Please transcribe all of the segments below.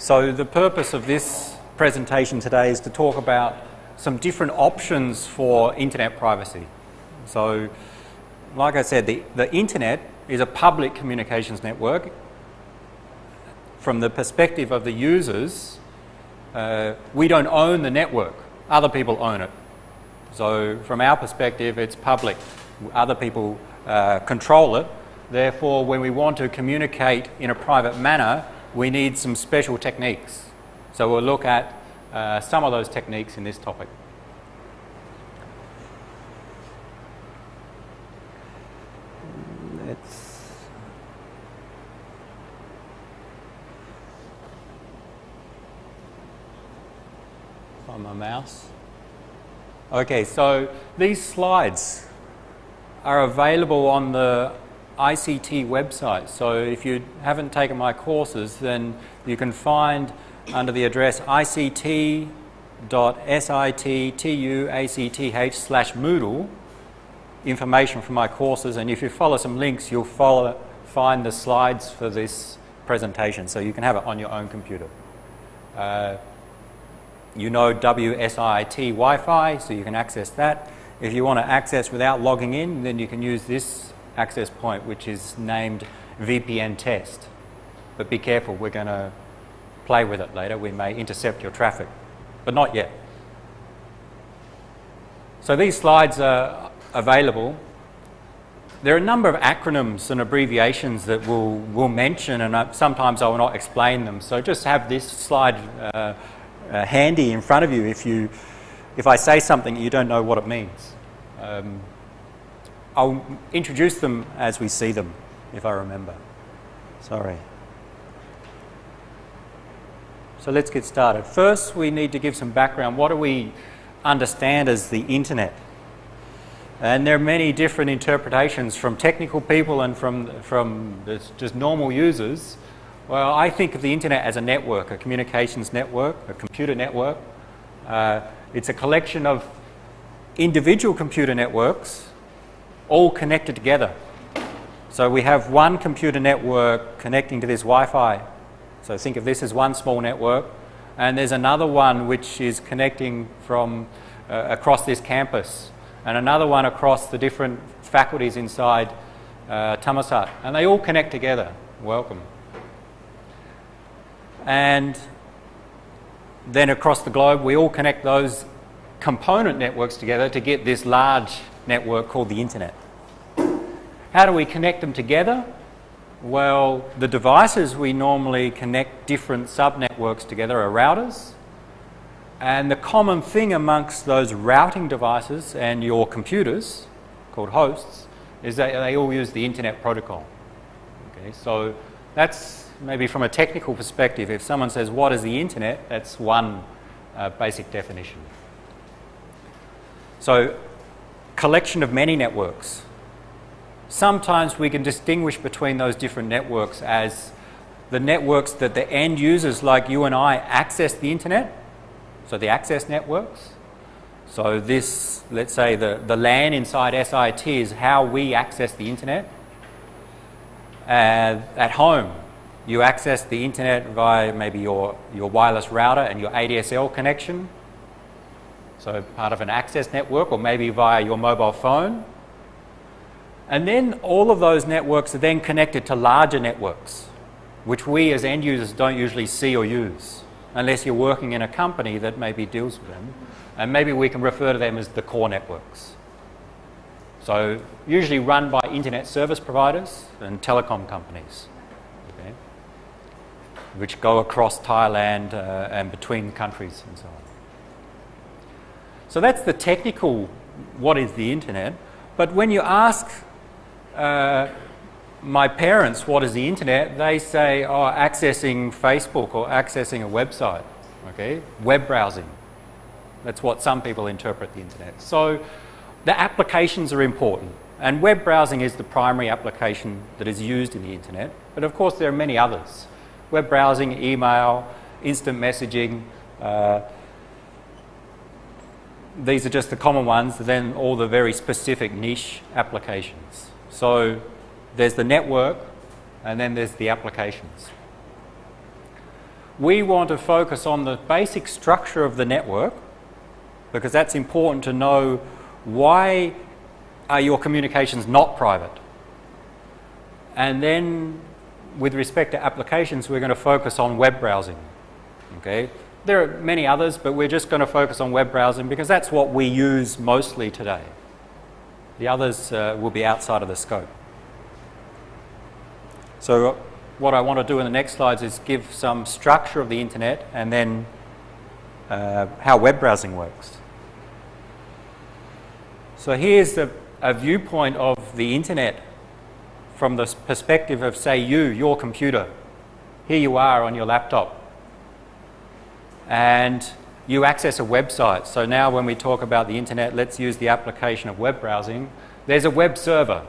So the purpose of this presentation today is to talk about some different options for internet privacy. So, like I said, the internet is a public communications network. From the perspective of the users, we don't own the network. Other people own it. So from our perspective, it's public. Other people control it. Therefore, when we want to communicate in a private manner, we need some special techniques. So we'll look at some of those techniques in this topic. On my mouse. Okay, so these slides are available on the ICT website. So if you haven't taken my courses, then you can find under the address ict.sittuacth/Moodle information from my courses, and if you follow some links, you'll find the slides for this presentation, so you can have it on your own computer. You know WSIT Wi-Fi, so you can access that. If you want to access without logging in, then you can use this access point, which is named VPN test. But be careful, we're going to play with it later. We may intercept your traffic, but not yet. So these slides are available. There are a number of acronyms and abbreviations that we'll mention, and sometimes I will not explain them. So just have this slide handy in front of you if I say something you don't know what it means. I'll introduce them as we see them, if I remember. Sorry. So let's get started. First, we need to give some background. What do we understand as the internet? And there are many different interpretations from technical people and from just normal users. Well, I think of the internet as a network, a communications network, a computer network. It's a collection of individual computer networks all connected together. So we have one computer network connecting to this Wi-Fi. So think of this as one small network. And there's another one which is connecting from across this campus, and another one across the different faculties inside Thammasat. And they all connect together. Welcome. And then across the globe, we all connect those component networks together to get this large network called the internet. How do we connect them together? Well, the devices we normally connect different sub-networks together are routers. And the common thing amongst those routing devices and your computers, called hosts, is that they all use the internet protocol. Okay, so that's maybe from a technical perspective. If someone says, what is the internet? That's one basic definition. So, collection of many networks. Sometimes we can distinguish between those different networks as the networks that the end users like you and I access the internet, so the access networks. So this, let's say the LAN inside SIT is how we access the internet. At home, you access the internet via maybe your wireless router and your ADSL connection, so part of an access network, or maybe via your mobile phone. And then all of those networks are then connected to larger networks, which we as end users don't usually see or use, unless you're working in a company that maybe deals with them. And maybe we can refer to them as the core networks. So usually run by internet service providers and telecom companies, okay, which go across Thailand and between countries and so on. So that's the technical, what is the internet? But when you ask my parents what is the internet, they say, oh, accessing Facebook or accessing a website, okay, web browsing. That's what some people interpret the internet. So the applications are important, and web browsing is the primary application that is used in the internet, but of course there are many others. Web browsing, email, instant messaging, these are just the common ones, then all the very specific niche applications. So there's the network, and then there's the applications. we want to focus on the basic structure of the network, because that's important to know why are your communications not private. And then with respect to applications, we're going to focus on web browsing. Okay? There are many others, but we're just going to focus on web browsing because that's what we use mostly today. The others will be outside of the scope. So what I want to do in the next slides is give some structure of the internet and then how web browsing works. So here's a viewpoint of the internet from the perspective of, say, your computer. Here you are on your laptop. And you access a website. So now when we talk about the internet, let's use the application of web browsing. There's a web server.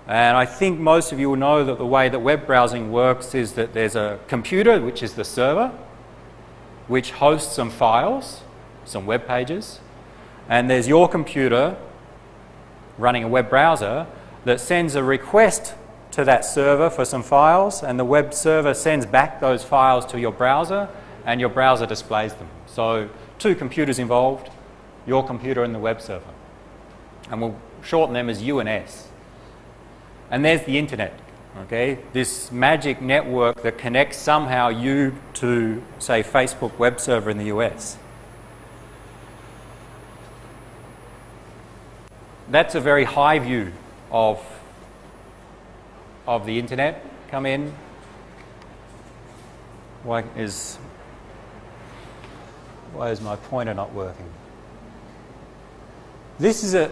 And I think most of you will know that the way that web browsing works is that there's a computer, which is the server, which hosts some files, some web pages. And there's your computer running a web browser that sends a request to that server for some files, and the web server sends back those files to your browser, and your browser displays them. So two computers involved, your computer and the web server. And we'll shorten them as U and S. And there's the internet, okay? This magic network that connects somehow you to, say, Facebook web server in the US. That's a very high view of the internet. Come in. Why is my pointer not working? This is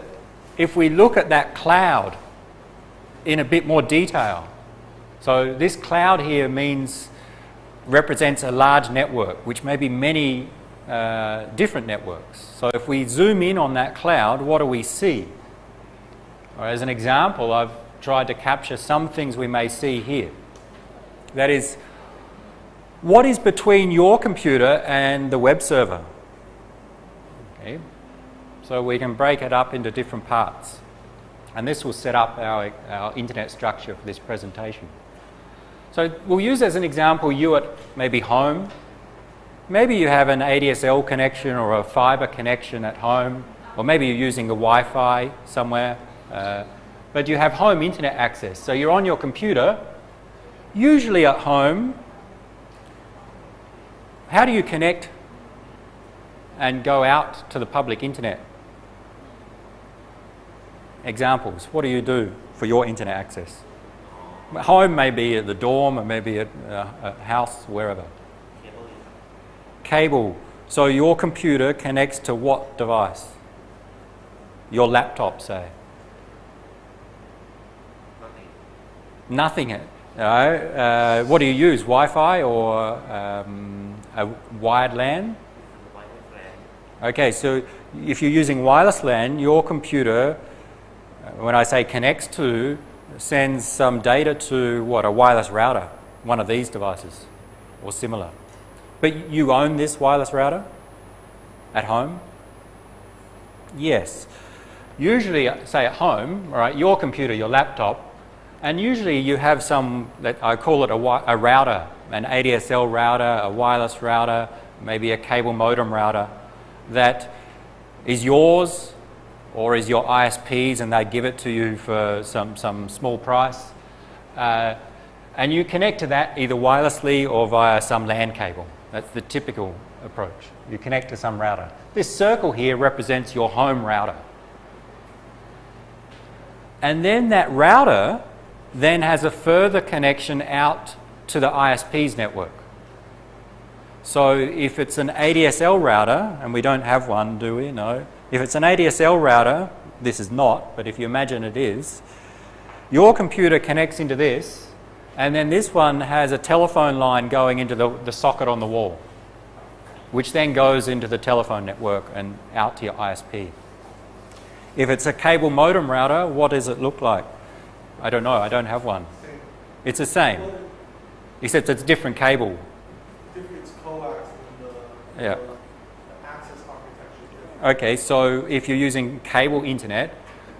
if we look at that cloud in a bit more detail. So this cloud here represents a large network, which may be many different networks. So if we zoom in on that cloud, what do we see? Or as an example, I've tried to capture some things we may see here. That is, what is between your computer and the web server? Okay. So we can break it up into different parts. And this will set up our internet structure for this presentation. So we'll use as an example you at maybe home. Maybe you have an ADSL connection or a fiber connection at home, or maybe you're using the Wi-Fi somewhere. But you have home internet access. So you're on your computer, usually at home. How do you connect and go out to the public internet? Examples. What do you do for your internet access? Home may be at the dorm, or maybe at a house, wherever. Cable. So your computer connects to what device? Your laptop, say. Nothing. What do you use? Wi-Fi or a wired LAN? Okay, so if you're using wireless LAN, your computer, when I say connects to, sends some data to what? A wireless router, one of these devices or similar. But you own this wireless router at home? Yes. Usually, say at home, all right, your computer, your laptop, and usually you have I call it a router, an ADSL router, a wireless router, maybe a cable modem router that is yours or is your ISP's, and they give it to you for some small price. And you connect to that either wirelessly or via some LAN cable. That's the typical approach. You connect to some router. This circle here represents your home router. And then that router then has a further connection out to the ISP's network. So if it's an ADSL router, and we don't have one, do we? No. If it's an ADSL router, this is not, but if you imagine it is, your computer connects into this, and then this one has a telephone line going into the socket on the wall, which then goes into the telephone network and out to your ISP. If it's a cable modem router, what does it look like? I don't know, I don't have one. It's the same, except it's a different cable. It's coax and Yeah. the access architecture. Okay, so if you're using cable internet,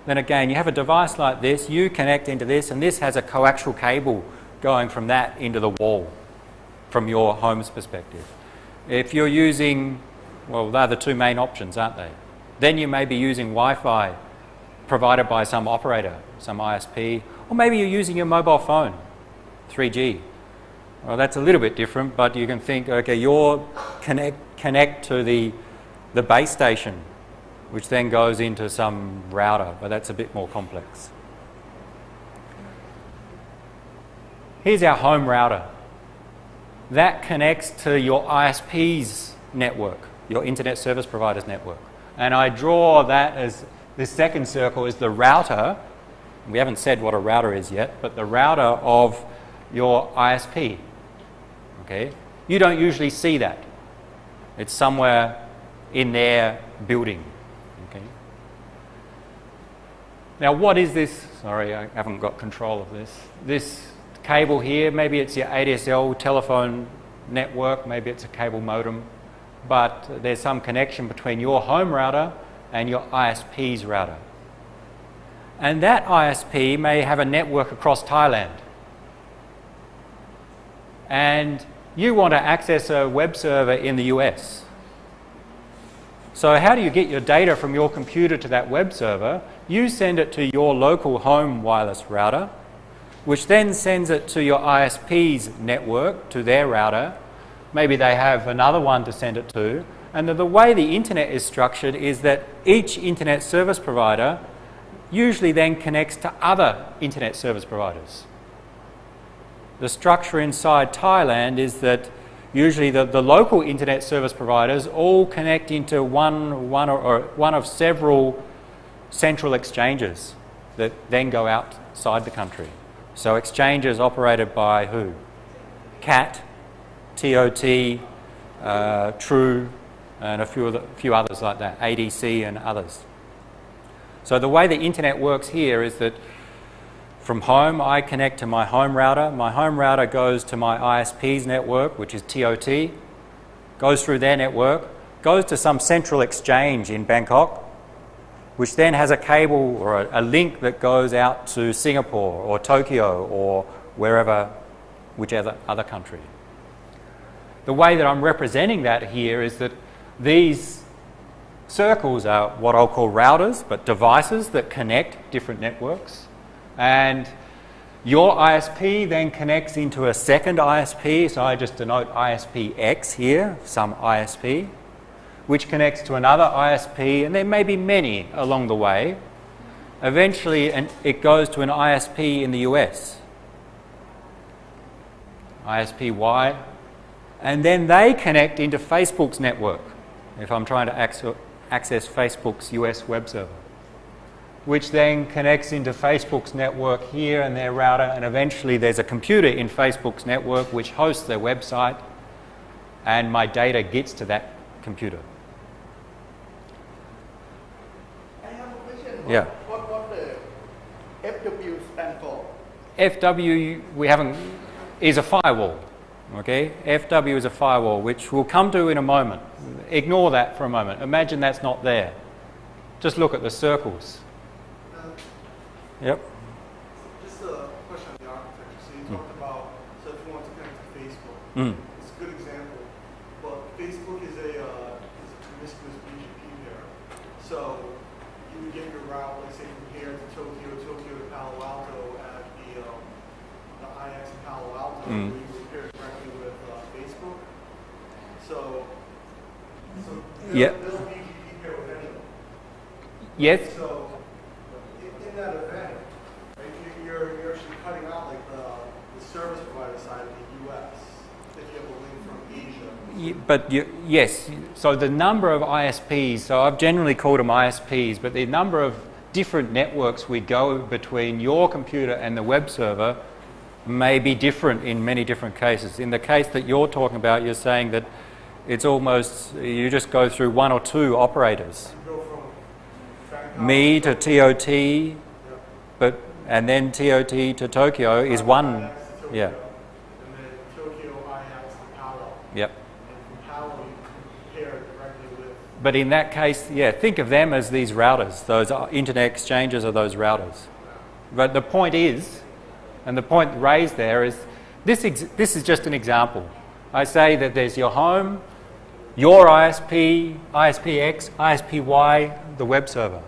then again, you have a device like this, you connect into this, and this has a coaxial cable going from that into the wall. from your home's perspective. If you're using, well, they're the two main options, aren't they? Then you may be using Wi-Fi provided by some operator, some ISP, or maybe you're using your mobile phone, 3G. Well, that's a little bit different, but you can think, okay, you're connect to the base station, which then goes into some router, but that's a bit more complex. Here's our home router. That connects to your ISP's network, your internet service provider's network. And I draw that as this second circle is the router. We haven't said what a router is yet, but the router of your ISP. Okay? You don't usually see that. It's somewhere in their building. Okay? Now, what is this? Sorry, I haven't got control of this. This cable here, maybe it's your ADSL telephone network, maybe it's a cable modem, but there's some connection between your home router and your ISP's router. And that ISP may have a network across Thailand. And you want to access a web server in the US. So how do you get your data from your computer to that web server? You send it to your local home wireless router, which then sends it to your ISP's network, to their router. Maybe they have another one to send it to. And the way the internet is structured is that each internet service provider usually then connects to other internet service providers. The structure inside Thailand is that usually the local internet service providers all connect into one of several central exchanges that then go outside the country. So exchanges operated by who? CAT, TOT, True, and a few others like that, ADC and others. So the way the internet works here is that from home, I connect to my home router. My home router goes to my ISP's network, which is TOT, goes through their network, goes to some central exchange in Bangkok, which then has a cable or a link that goes out to Singapore or Tokyo or whichever other country. The way that I'm representing that here is that these circles are what I'll call routers, but devices that connect different networks. And your ISP then connects into a second ISP, so I just denote ISP X here, some ISP, which connects to another ISP, and there may be many along the way. Eventually, it goes to an ISP in the US, ISP Y, and then they connect into Facebook's network, if I'm trying to access Facebook's US web server, which then connects into Facebook's network here and their router, and eventually there's a computer in Facebook's network which hosts their website, and my data gets to that computer. I have a question. Yeah. What the FW stand for? FW is a firewall. Okay, FW is a firewall, which we'll come to in a moment. Ignore that for a moment. Imagine that's not there. Just look at the circles. Yep. Just a question on the architecture. So you talked about, so if you want to connect to Facebook, it's a good example. But Facebook is a promiscuous BGP pair. So you would get your route, let's say from here to Tokyo to Palo Alto at the IX in Palo Alto, where you would pair directly with Facebook. So yep. There's a BGP pair with anyone. Yes. So in that event, right, you're actually cutting out like the service provider side of the US if you have a link from Asia. Yes, so the number of ISPs, so I've generally called them ISPs, but the number of different networks we go between your computer and the web server may be different in many different cases. In the case that you're talking about, you're saying that it's almost, you just go through one or two operators. You go from Me to TOT, and then TOT to Tokyo is one. Yeah. And then Tokyo, IX, and Palo. Yep. And from Palo, you pair directly with. But in that case, yeah, think of them as these routers. Those internet exchanges are those routers. But the point is, and the point raised there is, this is just an example. I say that there's your home, your ISP, ISPX, ISPY, the web server.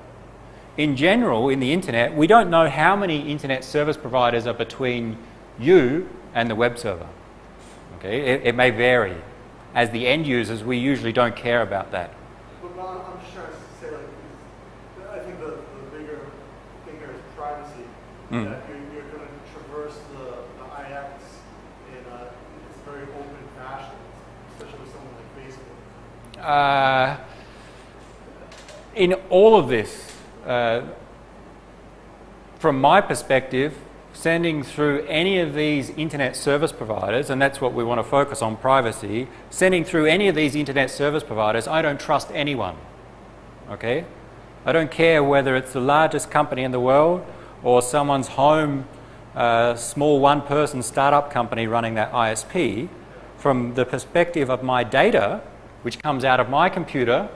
In general, in the internet, we don't know how many internet service providers are between you and the web server. Okay, it may vary. As the end users, we usually don't care about that. But I'm just trying to say, like, I think the bigger thing here is privacy. That you're going to traverse the IX in it's very open fashion, especially with someone like Facebook. In all of this, from my perspective, sending through any of these internet service providers, and that's what we want to focus on, privacy, sending through any of these internet service providers, I don't trust anyone. Okay? I don't care whether it's the largest company in the world or someone's home, small one-person startup company running that ISP. From the perspective of my data, which comes out of my computer,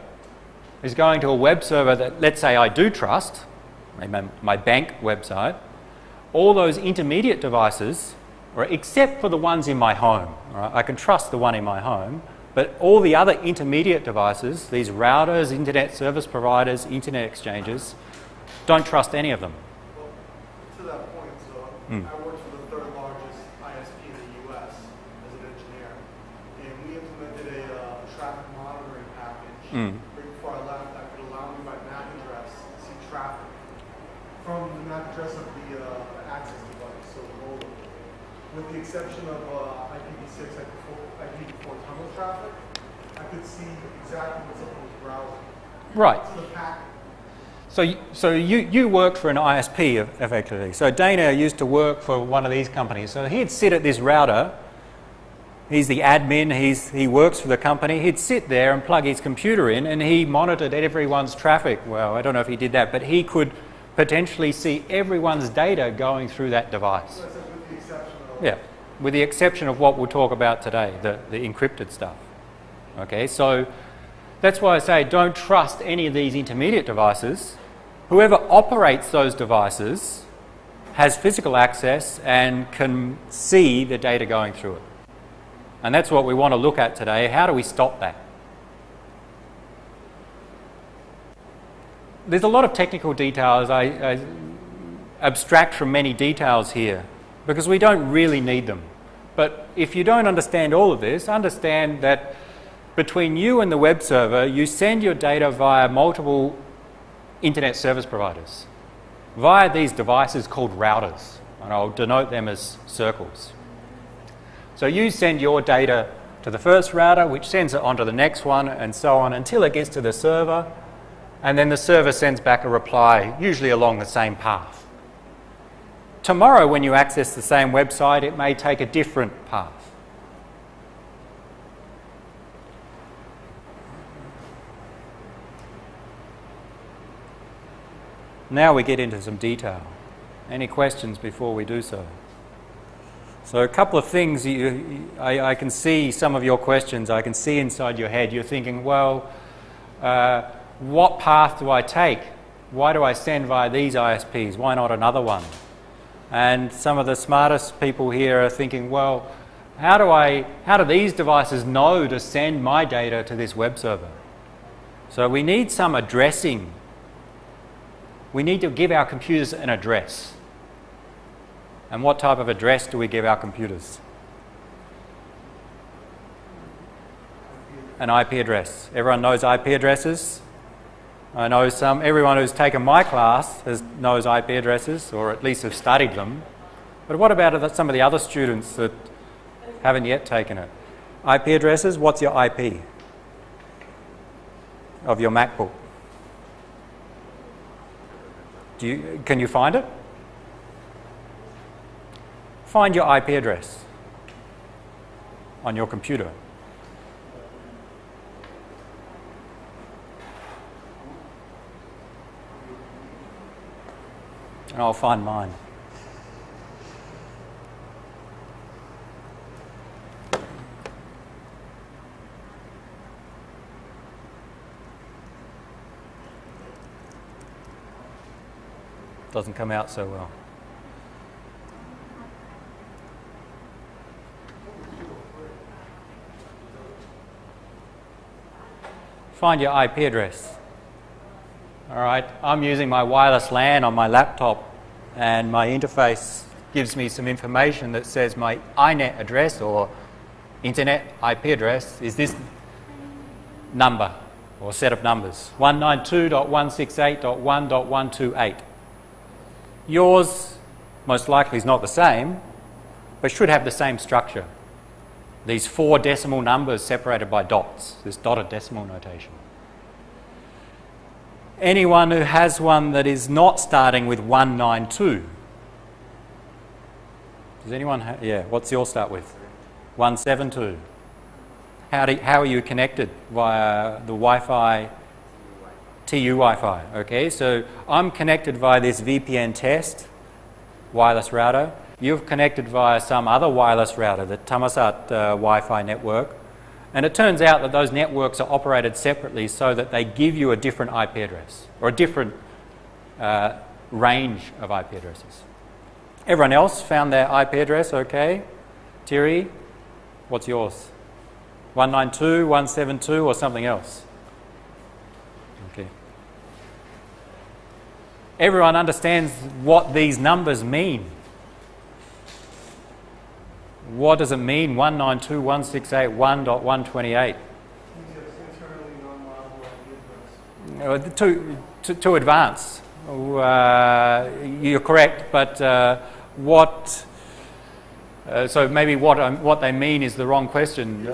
is going to a web server that, let's say, I do trust, my bank website. All those intermediate devices, or except for the ones in my home, right? I can trust the one in my home, but all the other intermediate devices, these routers, internet service providers, internet exchanges, don't trust any of them. Well, to that point, so I worked for the third largest ISP in the U.S. as an engineer, and we implemented a traffic monitoring package. Right before I left, that could allow me by MAC address to see traffic from the MAC address of the access device, so the modem. With the exception of IPv6, IPv4 tunnel traffic, I could see exactly what someone was browsing. Right. So the packet. So you worked for an ISP, effectively. So Dana used to work for one of these companies. So he'd sit at this router. He's the admin. He works for the company. He'd sit there and plug his computer in, and he monitored everyone's traffic. Well, I don't know if he did that, but he could potentially see everyone's data going through that device. With the exception of Yeah, with the exception of what we'll talk about today, the encrypted stuff. Okay, so that's why I say don't trust any of these intermediate devices. Whoever operates those devices has physical access and can see the data going through it. And that's what we want to look at today. How do we stop that? There's a lot of technical details. I abstract from many details here because we don't really need them. But if you don't understand all of this, understand that between you and the web server, you send your data via multiple internet service providers, via these devices called routers, and I'll denote them as circles. So you send your data to the first router, which sends it onto the next one, and so on until it gets to the server, and then the server sends back a reply, usually along the same path. Tomorrow, when you access the same website, it may take a different path. Now we get into some detail. Any questions before we do so? So a couple of things, I can see some of your questions, I can see inside your head. You're thinking, well, what path do I take? Why do I send via these ISPs? Why not another one? And some of the smartest people here are thinking, well, how do these devices know to send my data to this web server? So we need some addressing. We need to give our computers an address. And what type of address do we give our computers? An IP address. Everyone knows IP addresses? I know everyone who's taken my class knows IP addresses, or at least have studied them. But what about some of the other students that haven't yet taken it? IP addresses, what's your IP of your MacBook? Can you find it? Find your IP address on your computer. And I'll find mine. Doesn't come out so well. Find your IP address. All right, I'm using my wireless LAN on my laptop, and my interface gives me some information that says my INET address or internet IP address is this number or set of numbers, 192.168.1.128. Yours most likely is not the same, but should have the same structure. These 4 decimal numbers separated by dots, this dotted decimal notation. Anyone who has one that is not starting with 192? Does anyone have? Yeah, what's yours start with? 172. How are you connected? Via the Wi-Fi? TU Wi-Fi. Okay, so I'm connected via this VPN test wireless router. You've connected via some other wireless router, the Thammasat Wi-Fi network. And it turns out that those networks are operated separately so that they give you a different IP address or a different range of IP addresses. Everyone else found their IP address okay? Thierry, what's yours? 192, 172 or something else? Okay. Everyone understands what these numbers mean. What does it mean, 192.168.1.128? Too advanced. You're correct, but so maybe what they mean is the wrong question.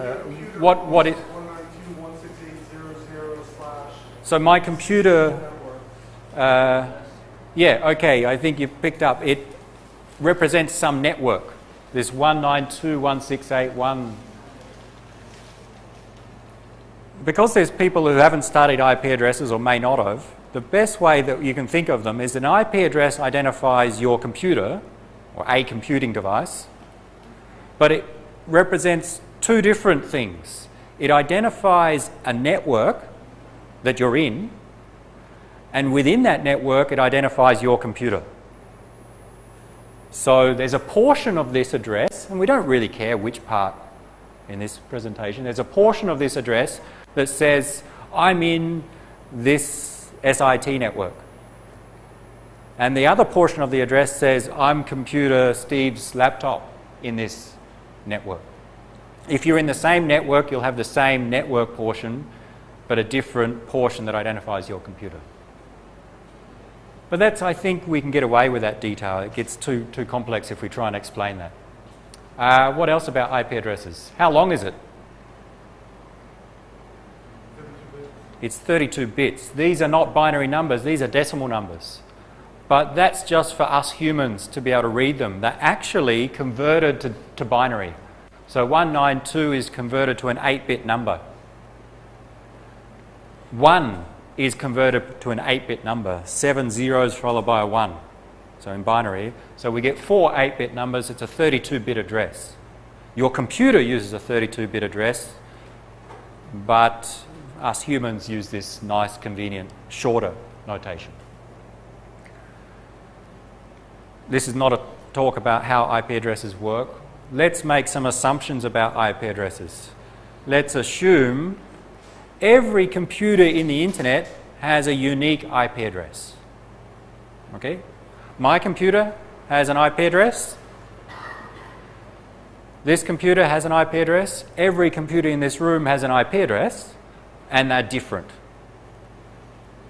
What is? 192.168.0.0/ So my computer. Yeah, okay. I think you've picked up. It represents some network. This 192.168.1. Because there's people who haven't studied IP addresses or may not have, the best way that you can think of them is an IP address identifies your computer or a computing device, but it represents 2 different things. It identifies a network that you're in, and within that network it identifies your computer. So there's a portion of this address, and we don't really care which part in this presentation, there's a portion of this address that says, I'm in this SIT network. And the other portion of the address says, I'm computer Steve's laptop in this network. If you're in the same network, you'll have the same network portion, but a different portion that identifies your computer. But I think we can get away with that detail. It gets too complex if we try and explain that. What else about IP addresses? How long is it? It's 32 bits. These are not binary numbers, these are decimal numbers. But that's just for us humans to be able to read them. They're actually converted to binary. So 192 is converted to an 8-bit number. 1 is converted to an 8-bit number, 7 zeros followed by a 1. So in binary, so we get 4 8-bit numbers, it's a 32-bit address. Your computer uses a 32-bit address, but us humans use this nice, convenient, shorter notation. This is not a talk about how IP addresses work. Let's make some assumptions about IP addresses. Let's assume every computer in the internet has a unique IP address. Okay? My computer has an IP address. This computer has an IP address. Every computer in this room has an IP address, and they're different.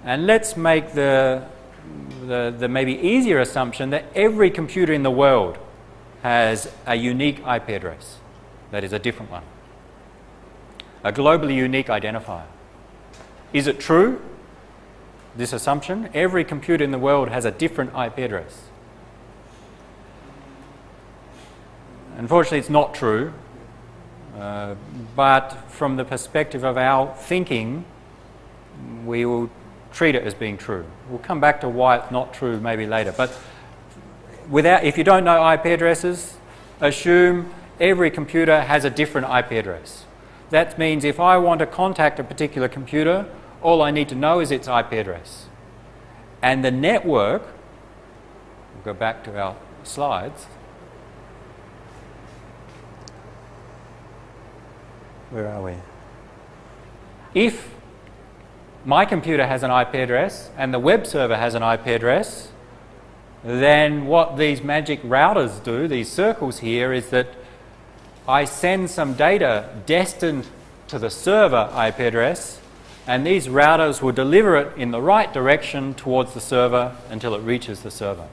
And let's make the maybe easier assumption that every computer in the world has a unique IP address. That is a different one. A globally unique identifier. Is it true, this assumption? Every computer in the world has a different IP address. Unfortunately, it's not true, but from the perspective of our thinking, we will treat it as being true. We'll come back to why it's not true maybe later. But if you don't know IP addresses, assume every computer has a different IP address. That means if I want to contact a particular computer, all I need to know is its IP address. And the network, we'll go back to our slides. Where are we? If my computer has an IP address and the web server has an IP address, then what these magic routers do, these circles here, is that I send some data destined to the server IP address, and these routers will deliver it in the right direction towards the server until it reaches the server.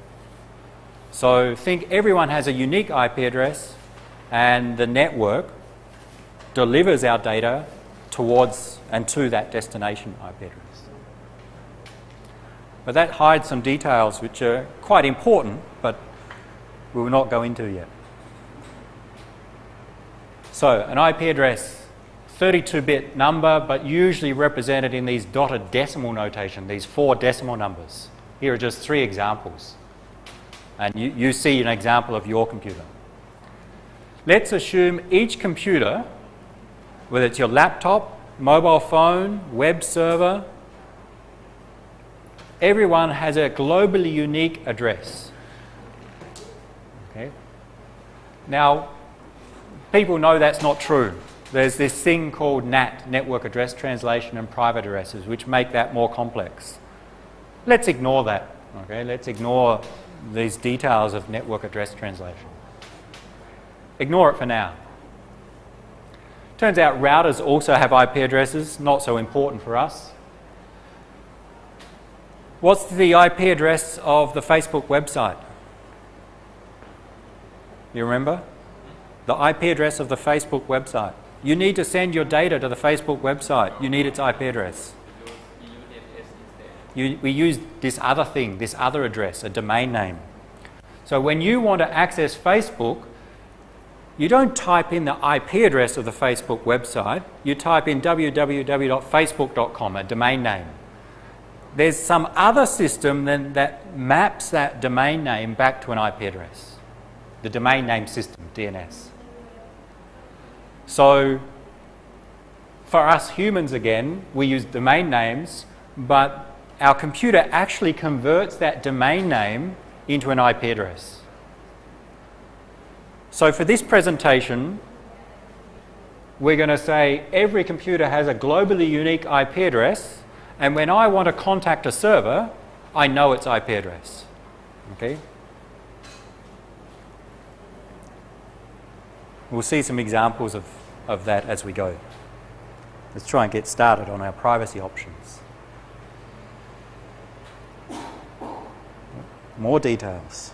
So think everyone has a unique IP address, and the network delivers our data towards and to that destination IP address. But that hides some details which are quite important, but we will not go into yet. So an IP address, 32-bit number, but usually represented in these dotted decimal notation, these 4 decimal numbers. Here are just 3 examples. And you see an example of your computer. Let's assume each computer, whether it's your laptop, mobile phone, web server, everyone has a globally unique address. Okay? Now, people know that's not true. There's this thing called NAT, Network Address Translation, and private addresses, which make that more complex. Let's ignore that. Okay? Let's ignore these details of network address translation. Ignore it for now. Turns out routers also have IP addresses, not so important for us. What's the IP address of the Facebook website? You remember? The IP address of the Facebook website. You need to send your data to the Facebook website. You need its IP address. We use this other thing, this other address, a domain name. So when you want to access Facebook, you don't type in the IP address of the Facebook website. You type in www.facebook.com, a domain name. There's some other system then that maps that domain name back to an IP address. The domain name system, DNS. So for us humans again, we use domain names, but our computer actually converts that domain name into an IP address. So for this presentation, we're going to say every computer has a globally unique IP address, and when I want to contact a server, I know its IP address. Okay? We'll see some examples of that as we go. Let's try and get started on our privacy options. More details.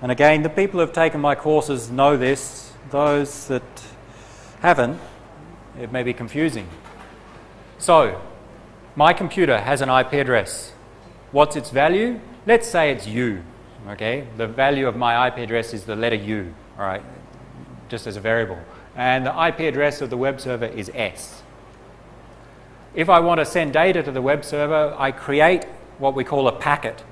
And again, the people who have taken my courses know this. Those that haven't, it may be confusing. So, my computer has an IP address. What's its value? Let's say it's U. Okay, the value of my IP address is the letter U. All right, just as a variable. And the IP address of the web server is S. If I want to send data to the web server, I create what we call a packet,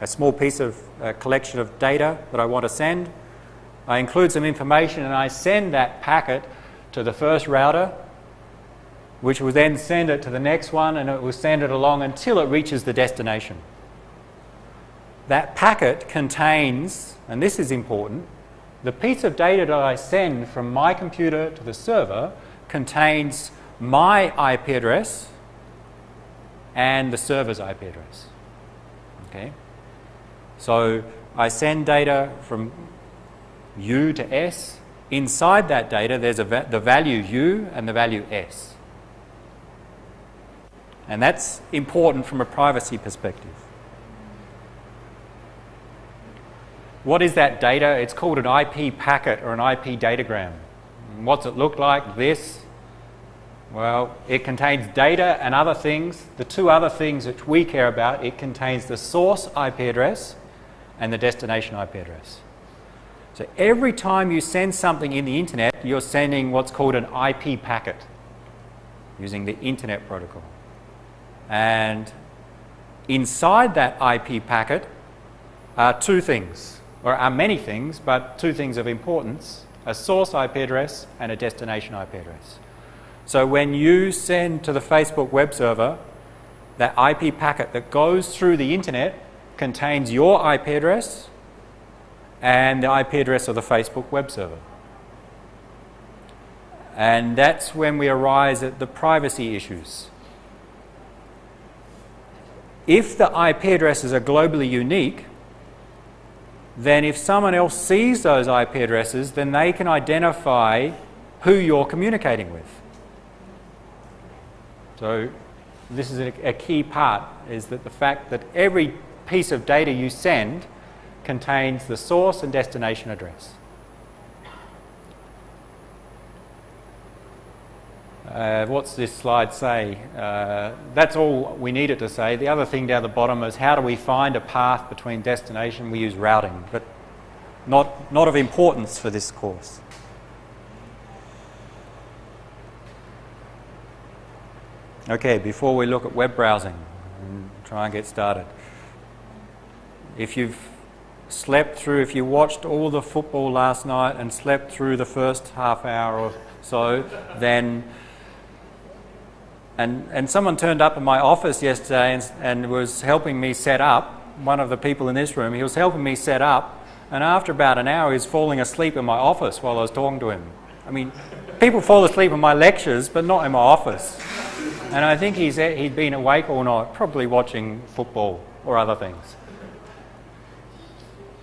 a small piece of a collection of data that I want to send. I include some information and I send that packet to the first router, which will then send it to the next one, and it will send it along until it reaches the destination. That packet contains, and this is important, the piece of data that I send from my computer to the server contains my IP address and the server's IP address. Okay? So I send data from U to S. Inside that data, there's the value U and the value S. And that's important from a privacy perspective. What is that data? It's called an IP packet or an IP datagram. And what's it look like? This. Well, it contains data and other things. The 2 other things which we care about, it contains the source IP address and the destination IP address. So every time you send something in the internet, you're sending what's called an IP packet using the internet protocol. And inside that IP packet are 2 things, or are many things, but 2 things of importance: a source IP address and a destination IP address. So when you send to the Facebook web server, that IP packet that goes through the internet contains your IP address and the IP address of the Facebook web server. And that's when we arise at the privacy issues. If the IP addresses are globally unique, then if someone else sees those IP addresses, then they can identify who you're communicating with. So this is a key part, is that the fact that every piece of data you send contains the source and destination address. What's this slide say? That's all we need it to say. The other thing down the bottom is how do we find a path between destination? We use routing, but not of importance for this course. Okay, before we look at web browsing and try and get started. If you watched all the football last night and slept through the first half hour or so, then and someone turned up in my office yesterday and was helping me set up, one of the people in this room, he was helping me set up, and after about an hour he was falling asleep in my office while I was talking to him. I mean, people fall asleep in my lectures, but not in my office. And I think he'd been awake all night, probably watching football or other things.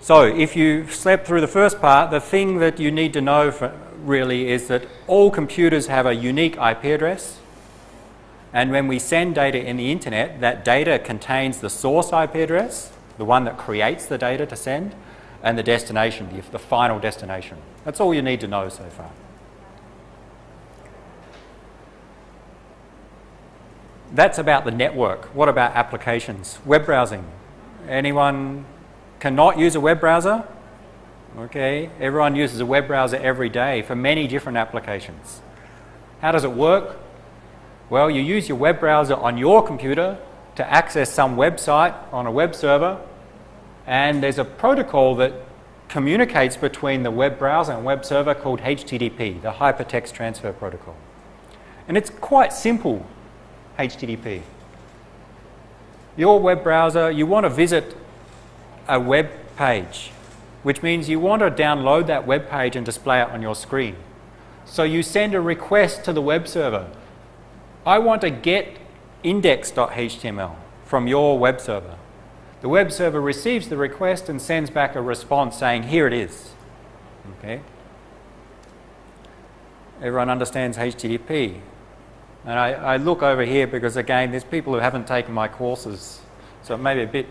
So if you slept through the first part, the thing that you need to know really is that all computers have a unique IP address. And when we send data in the internet, that data contains the source IP address, the one that creates the data to send, and the destination, the final destination. That's all you need to know so far. That's about the network. What about applications? Web browsing. Anyone cannot use a web browser? Okay, everyone uses a web browser every day for many different applications. How does it work? Well, you use your web browser on your computer to access some website on a web server, and there's a protocol that communicates between the web browser and web server called HTTP, the Hypertext Transfer Protocol. And it's quite simple, HTTP. Your web browser, you want to visit a web page, which means you want to download that web page and display it on your screen. So you send a request to the web server. I want to get index.html from your web server. The web server receives the request and sends back a response saying, here it is. Okay? Everyone understands HTTP. And I look over here because, again, there's people who haven't taken my courses, so it may be a bit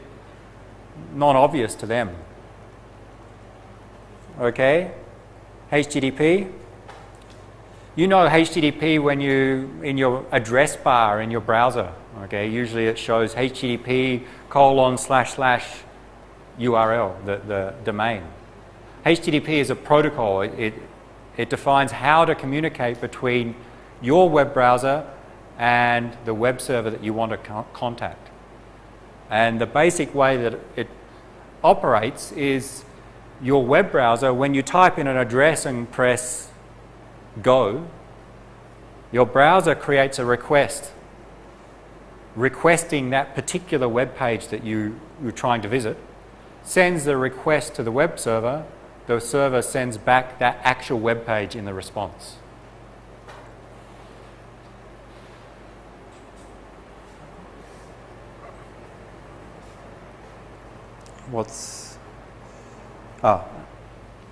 non-obvious to them. Okay? HTTP. You know HTTP when in your address bar in your browser. Okay? Usually it shows HTTP://URL, the domain. HTTP is a protocol. It defines how to communicate between your web browser and the web server that you want to contact. And the basic way that it operates is your web browser, when you type in an address and press go, your browser creates a request requesting that particular web page that you're trying to visit, sends the request to the web server, the server sends back that actual web page in the response.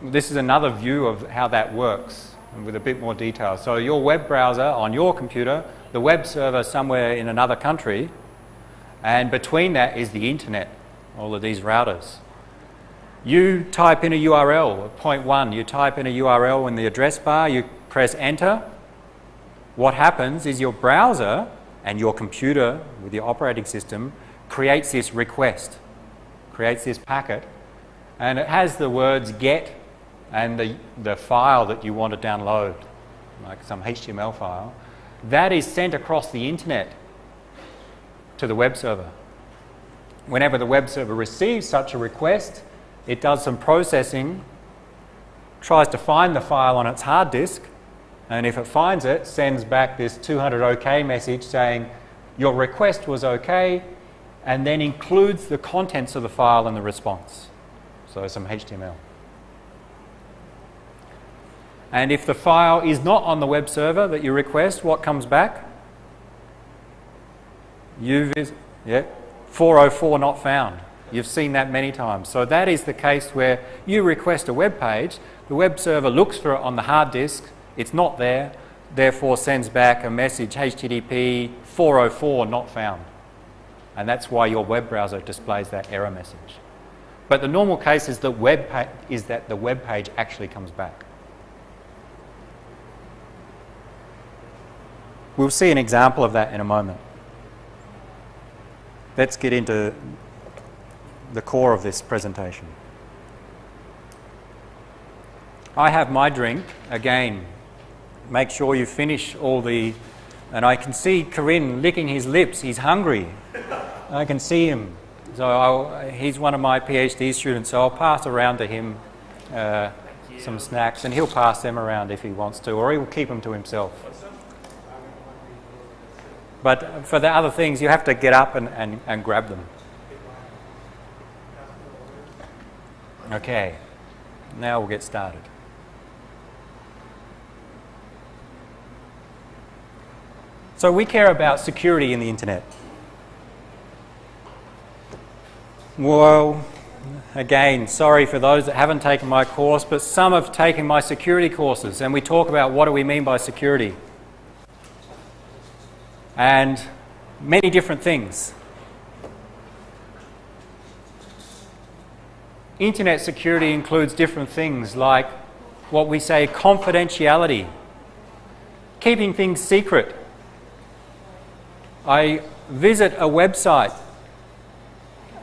This is another view of how that works with a bit more detail. So your web browser on your computer, the web server somewhere in another country, and between that is the internet, all of these routers. You type in a URL, point 1, you type in a URL in the address bar, you press enter. What happens is your browser and your computer with your operating system creates this request, creates this packet, and it has the words get and the file that you want to download, like some HTML file. That is sent across the internet to the web server. Whenever the web server receives such a request, it does some processing, tries to find the file on its hard disk, and if it finds it, sends back this 200 OK message saying your request was OK, and then includes the contents of the file in the response. So some HTML. And if the file is not on the web server that you request, what comes back? 404 not found. You've seen that many times. So that is the case where you request a web page, the web server looks for it on the hard disk, it's not there, therefore sends back a message, HTTP 404 not found. And that's why your web browser displays that error message. But the normal case is that the web page actually comes back. We'll see an example of that in a moment. Let's get into the core of this presentation. I have my drink. Again, make sure you finish all the... And I can see Corinne licking his lips. He's hungry. I can see him. So he's one of my PhD students, so I'll pass around to him some snacks, and he'll pass them around if he wants to, or he will keep them to himself. But for the other things, you have to get up and grab them. Okay, now we'll get started. So we care about security in the internet. Well, again, sorry for those that haven't taken my course, but some have taken my security courses, and we talk about what do we mean by security. And many different things. Internet security includes different things like what we say confidentiality, keeping things secret. I visit a website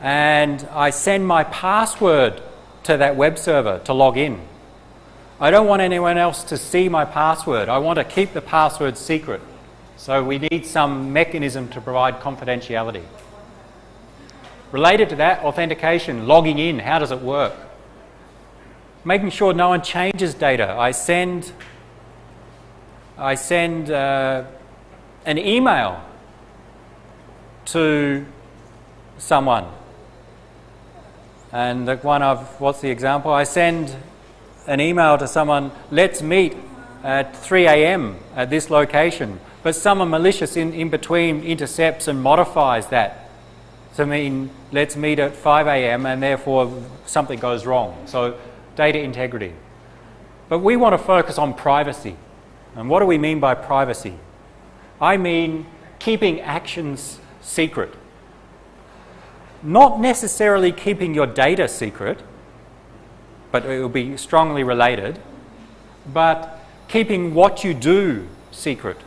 and I send my password to that web server to log in. I don't want anyone else to see my password. I want to keep the password secret. So we need some mechanism to provide confidentiality. Related to that, authentication, logging in, how does it work? Making sure no one changes data. I send an email to someone. And what's the example? I send an email to someone, let's meet at 3 a.m. at this location. But someone malicious in between intercepts and modifies that to mean let's meet at 5 a.m. and therefore something goes wrong. So data integrity. But we want to focus on privacy. And what do we mean by privacy? I mean keeping actions secret. Not necessarily keeping your data secret, but it will be strongly related, but keeping what you do secret.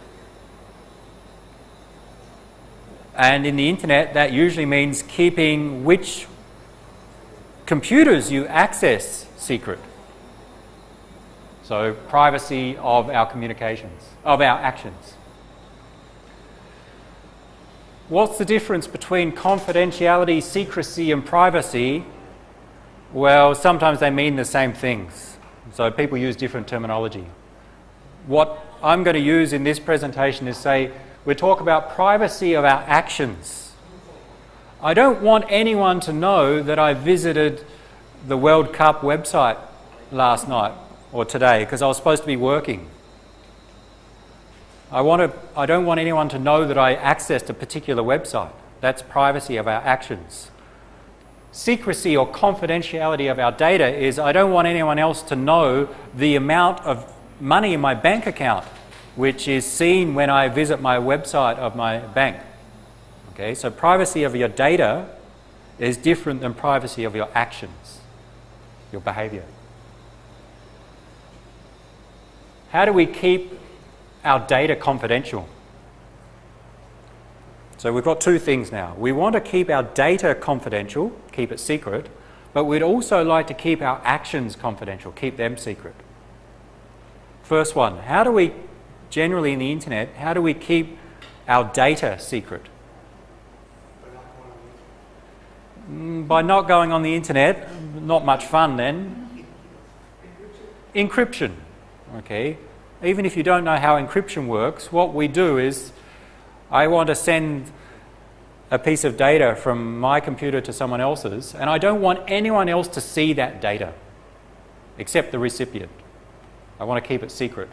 And in the internet, that usually means keeping which computers you access secret. So privacy of our communications, of our actions. What's the difference between confidentiality, secrecy, and privacy? Well, sometimes they mean the same things. So people use different terminology. What I'm going to use in this presentation is say, we talk about privacy of our actions. I don't want anyone to know that I visited the World Cup website last night or today because I was supposed to be working. I don't want anyone to know that I accessed a particular website. That's privacy of our actions. Secrecy or confidentiality of our data is I don't want anyone else to know the amount of money in my bank account, which is seen when I visit my website of my bank. Okay, so privacy of your data is different than privacy of your actions, your behavior. How do we keep our data confidential? So we've got two things now. We want to keep our data confidential, keep it secret, but we'd also like to keep our actions confidential, keep them secret. First one, how do we, generally in the internet, how do we keep our data secret? By not going on the internet, not much fun then. Encryption, okay. Even if you don't know how encryption works, what we do is I want to send a piece of data from my computer to someone else's, and I don't want anyone else to see that data except the recipient. I want to keep it secret.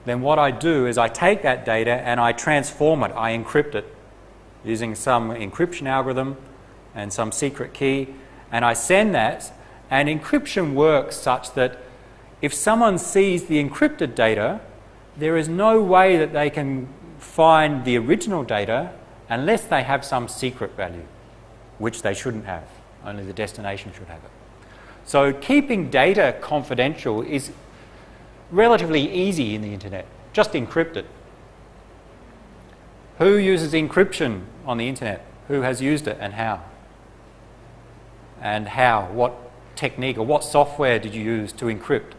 Then what I do is I take that data and I transform it, I encrypt it using some encryption algorithm and some secret key, and I send that, and encryption works such that if someone sees the encrypted data, there is no way that they can find the original data unless they have some secret value, which they shouldn't have. Only the destination should have it. So keeping data confidential is relatively easy in the internet. Just encrypt it. Who uses encryption on the internet? Who has used it and how? And how? What technique or what software did you use to encrypt?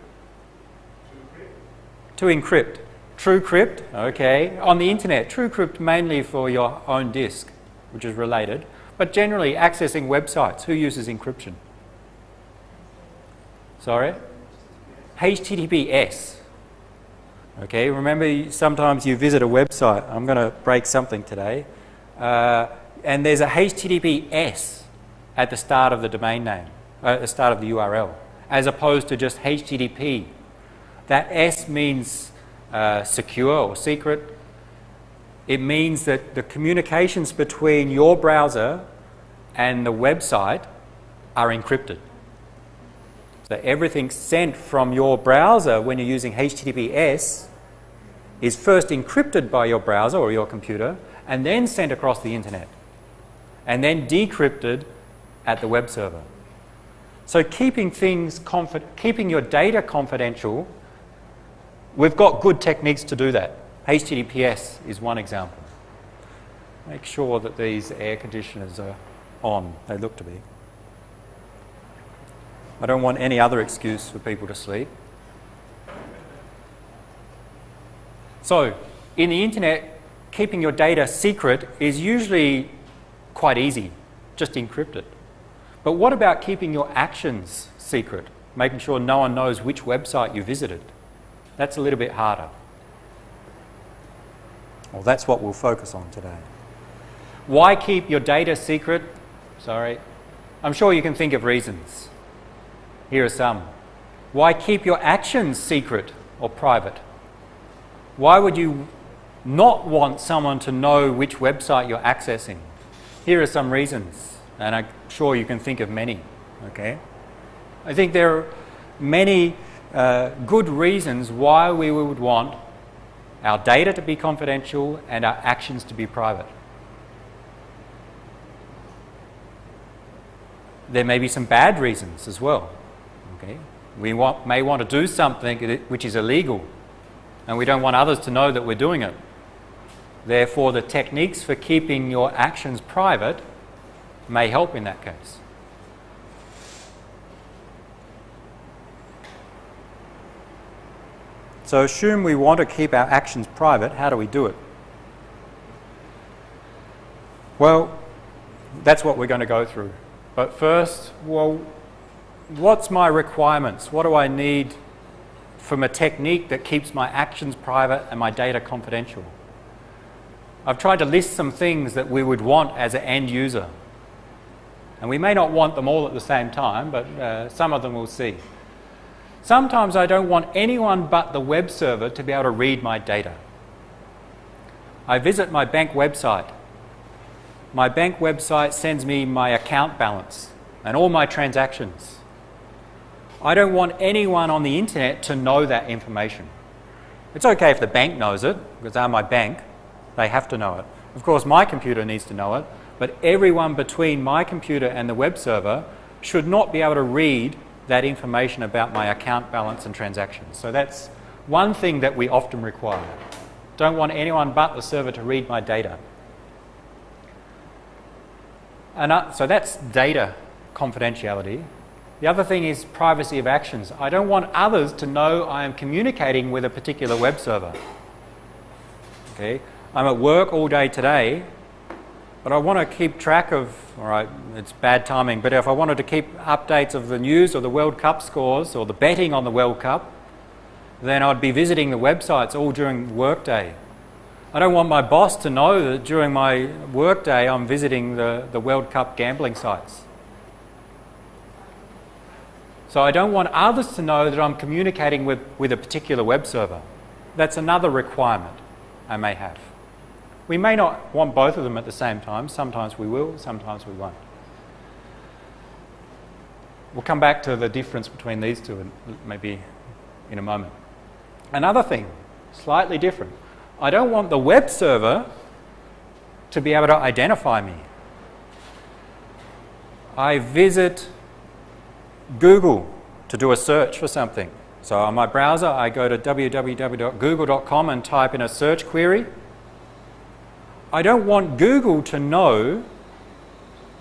To encrypt. TrueCrypt, okay. On the internet, TrueCrypt mainly for your own disk, which is related. But generally, accessing websites, who uses encryption? Sorry? HTTPS. Okay, remember sometimes you visit a website. I'm going to break something today. And there's a HTTPS at the start of the domain name, at the start of the URL, as opposed to just HTTP. That S means secure or secret. It means that the communications between your browser and the website are encrypted. So everything sent from your browser when you're using HTTPS is first encrypted by your browser or your computer and then sent across the internet and then decrypted at the web server. So keeping your data confidential, we've got good techniques to do that. HTTPS is one example. Make sure that these air conditioners are on. They look to be. I don't want any other excuse for people to sleep. So, in the internet, keeping your data secret is usually quite easy. Just encrypt it. But what about keeping your actions secret? Making sure no one knows which website you visited? That's a little bit harder. Well, that's what we'll focus on today. Why keep your data secret? Sorry. I'm sure you can think of reasons. Here are some. Why keep your actions secret or private? Why would you not want someone to know which website you're accessing? Here are some reasons, and I'm sure you can think of many. Okay? I think there are many good reasons why we would want our data to be confidential and our actions to be private. There may be some bad reasons as well. Okay? We may want to do something which is illegal, and we don't want others to know that we're doing it. Therefore, the techniques for keeping your actions private may help in that case. So assume we want to keep our actions private. How do we do it? Well, that's what we're going to go through. But first, well, what's my requirements? What do I need from a technique that keeps my actions private and my data confidential? I've tried to list some things that we would want as an end user. And we may not want them all at the same time, but some of them we'll see. Sometimes I don't want anyone but the web server to be able to read my data. I visit my bank website. My bank website sends me my account balance and all my transactions. I don't want anyone on the internet to know that information. It's okay if the bank knows it, because they're my bank. They have to know it. Of course, my computer needs to know it, but everyone between my computer and the web server should not be able to read that information about my account balance and transactions. So that's one thing that we often require. Don't want anyone but the server to read my data. And so that's data confidentiality. The other thing is privacy of actions. I don't want others to know I am communicating with a particular web server. Okay? I'm at work all day today, but I want to keep track of, all right, it's bad timing, but if I wanted to keep updates of the news or the World Cup scores or the betting on the World Cup, then I'd be visiting the websites all during work day. I don't want my boss to know that during my work day I'm visiting the World Cup gambling sites. So I don't want others to know that I'm communicating with a particular web server. That's another requirement I may have. We may not want both of them at the same time. Sometimes we will, sometimes we won't. We'll come back to the difference between these two maybe in a moment. Another thing, slightly different. I don't want the web server to be able to identify me. I visit Google to do a search for something. So on my browser, I go to www.google.com and type in a search query. I don't want Google to know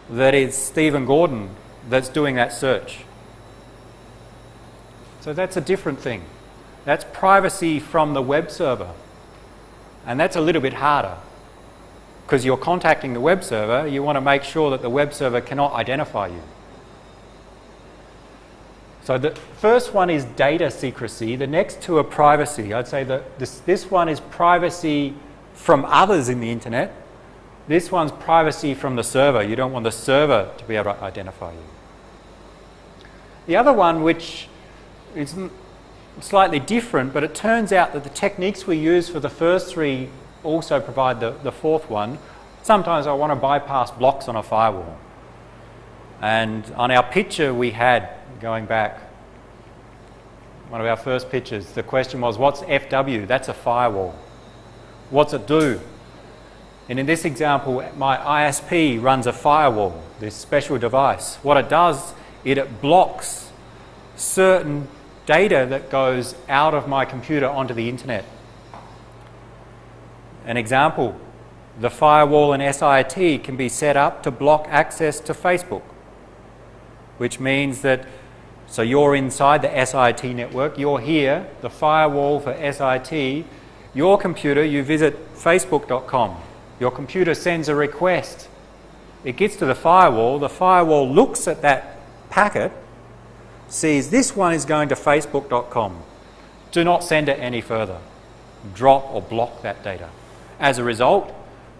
that it's Stephen Gordon that's doing that search. So that's a different thing. That's privacy from the web server. And that's a little bit harder. Because you're contacting the web server, you want to make sure that the web server cannot identify you. So the first one is data secrecy. The next two are privacy. I'd say that this one is privacy from others in the internet. This one's privacy from the server. You don't want the server to be able to identify you. The other one, which is slightly different, but it turns out that the techniques we use for the first three also provide the fourth one. Sometimes I want to bypass blocks on a firewall. And on our picture we had, going back, one of our first pictures, the question was, what's FW? That's a firewall. What's it do? And in this example, my ISP runs a firewall, this special device. What it does, it blocks certain data that goes out of my computer onto the internet. An example, the firewall in SIT can be set up to block access to Facebook, which means that, so you're inside the SIT network, you're here, the firewall for SIT, your computer, you visit facebook.com, your computer sends a request, it gets to the firewall looks at that packet, sees this one is going to facebook.com, do not send it any further, drop or block that data. As a result,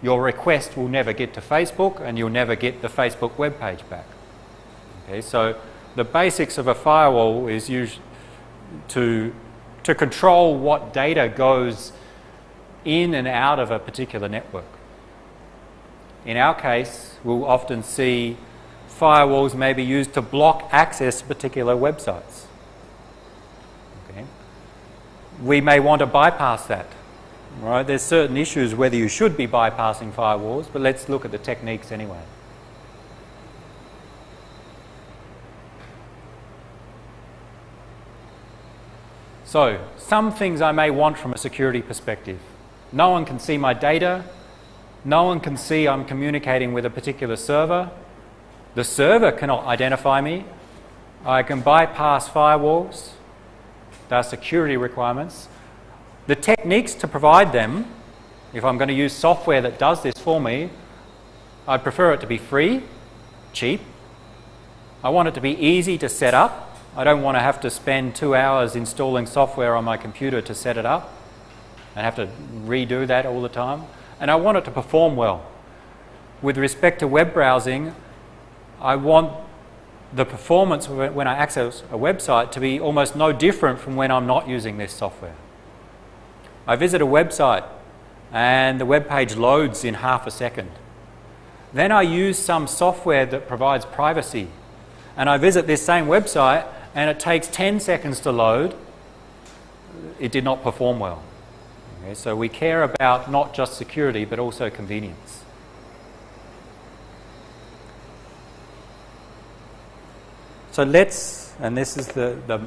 your request will never get to Facebook and you'll never get the Facebook web page back. Okay, so the basics of a firewall is used to control what data goes in and out of a particular network. In our case, we'll often see firewalls may be used to block access to particular websites. Okay. We may want to bypass that. Right? There's certain issues whether you should be bypassing firewalls, but let's look at the techniques anyway. So, some things I may want from a security perspective. No one can see my data. No one can see I'm communicating with a particular server. The server cannot identify me. I can bypass firewalls. There are security requirements. The techniques to provide them, if I'm going to use software that does this for me, I prefer it to be free, cheap. I want it to be easy to set up. I don't want to have to spend 2 hours installing software on my computer to set it up and have to redo that all the time. And I want it to perform well. With respect to web browsing, I want the performance when I access a website to be almost no different from when I'm not using this software. I visit a website and the web page loads in half a second. Then I use some software that provides privacy and I visit this same website and it takes 10 seconds to load. It did not perform well. Okay, so we care about not just security but also convenience. So let's, and this is the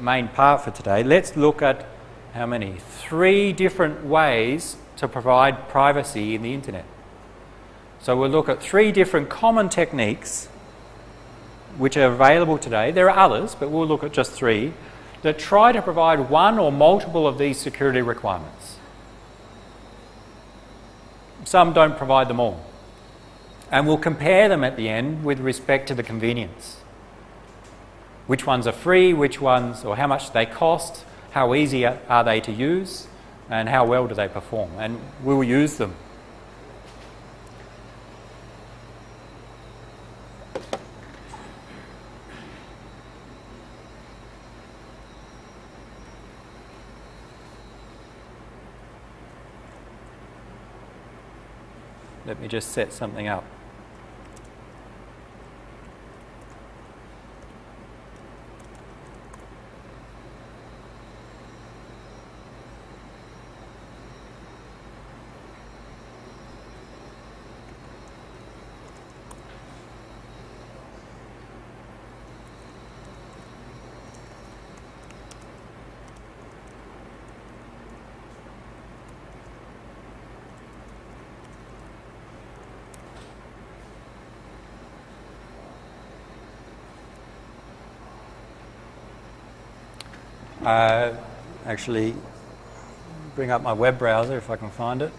main part for today, let's look at how many? 3 different ways to provide privacy in the internet. So we'll look at 3 different common techniques which are available today. There are others, but we'll look at just 3 that try to provide one or multiple of these security requirements. Some don't provide them all. And we'll compare them at the end with respect to the convenience. Which ones are free, which ones, or how much they cost, how easy are they to use, and how well do they perform, and we will use them. Let me just set something up. Actually, bring up my web browser if I can find it.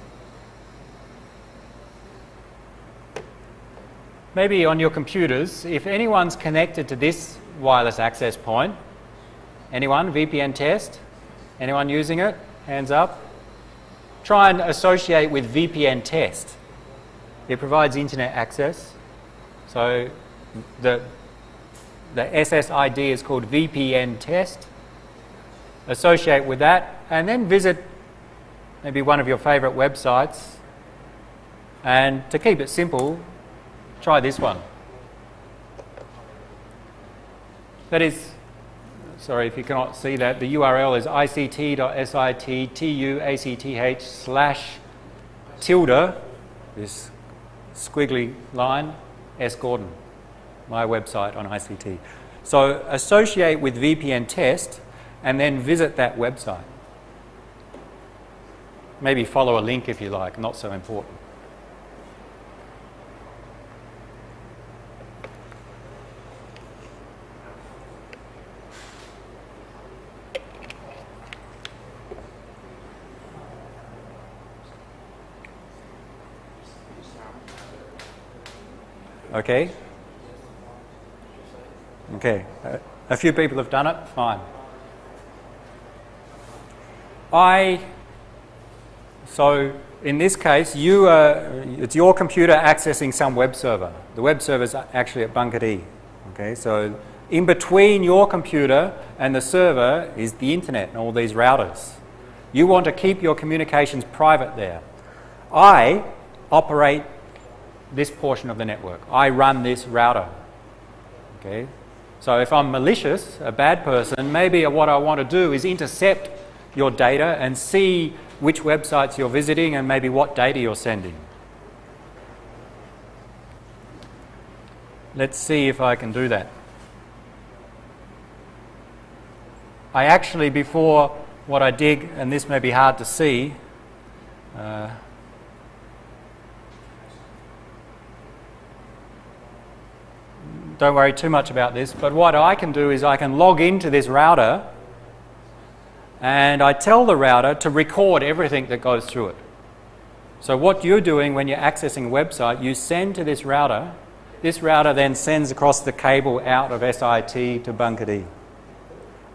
Maybe on your computers, if anyone's connected to this wireless access point, anyone, VPN test? Anyone using it? Hands up. Try and associate with VPN test. It provides internet access. So the SSID is called VPN test. Associate with that, and then visit maybe one of your favorite websites. And to keep it simple, try this one. That is, sorry if you cannot see that, the URL is ict.sit//tilde, this squiggly line, S. Gordon, my website on ICT. So associate with VPN test, and then visit that website. Maybe follow a link if you like, not so important. Okay? Okay. A few people have done it, fine. So in this case, it's your computer accessing some web server. The web server is actually at Bunkert. Okay, so in between your computer and the server is the internet and all these routers. You want to keep your communications private there. I operate this portion of the network. I run this router. Okay, so if I'm malicious, a bad person, maybe what I want to do is intercept your data and see which websites you're visiting and maybe what data you're sending. Let's see if I can do that. I actually, before what I did, and this may be hard to see, don't worry too much about this, but what I can do is I can log into this router and I tell the router to record everything that goes through it. So what you're doing when you're accessing a website, you send to this router then sends across the cable out of SIT to Bunkert.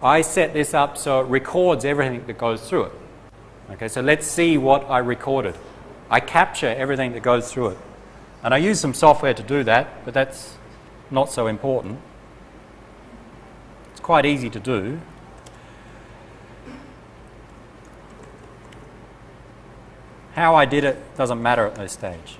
I set this up so it records everything that goes through it. Okay, so let's see what I recorded. I capture everything that goes through it. And I use some software to do that, but that's not so important. It's quite easy to do. How I did it doesn't matter at this stage.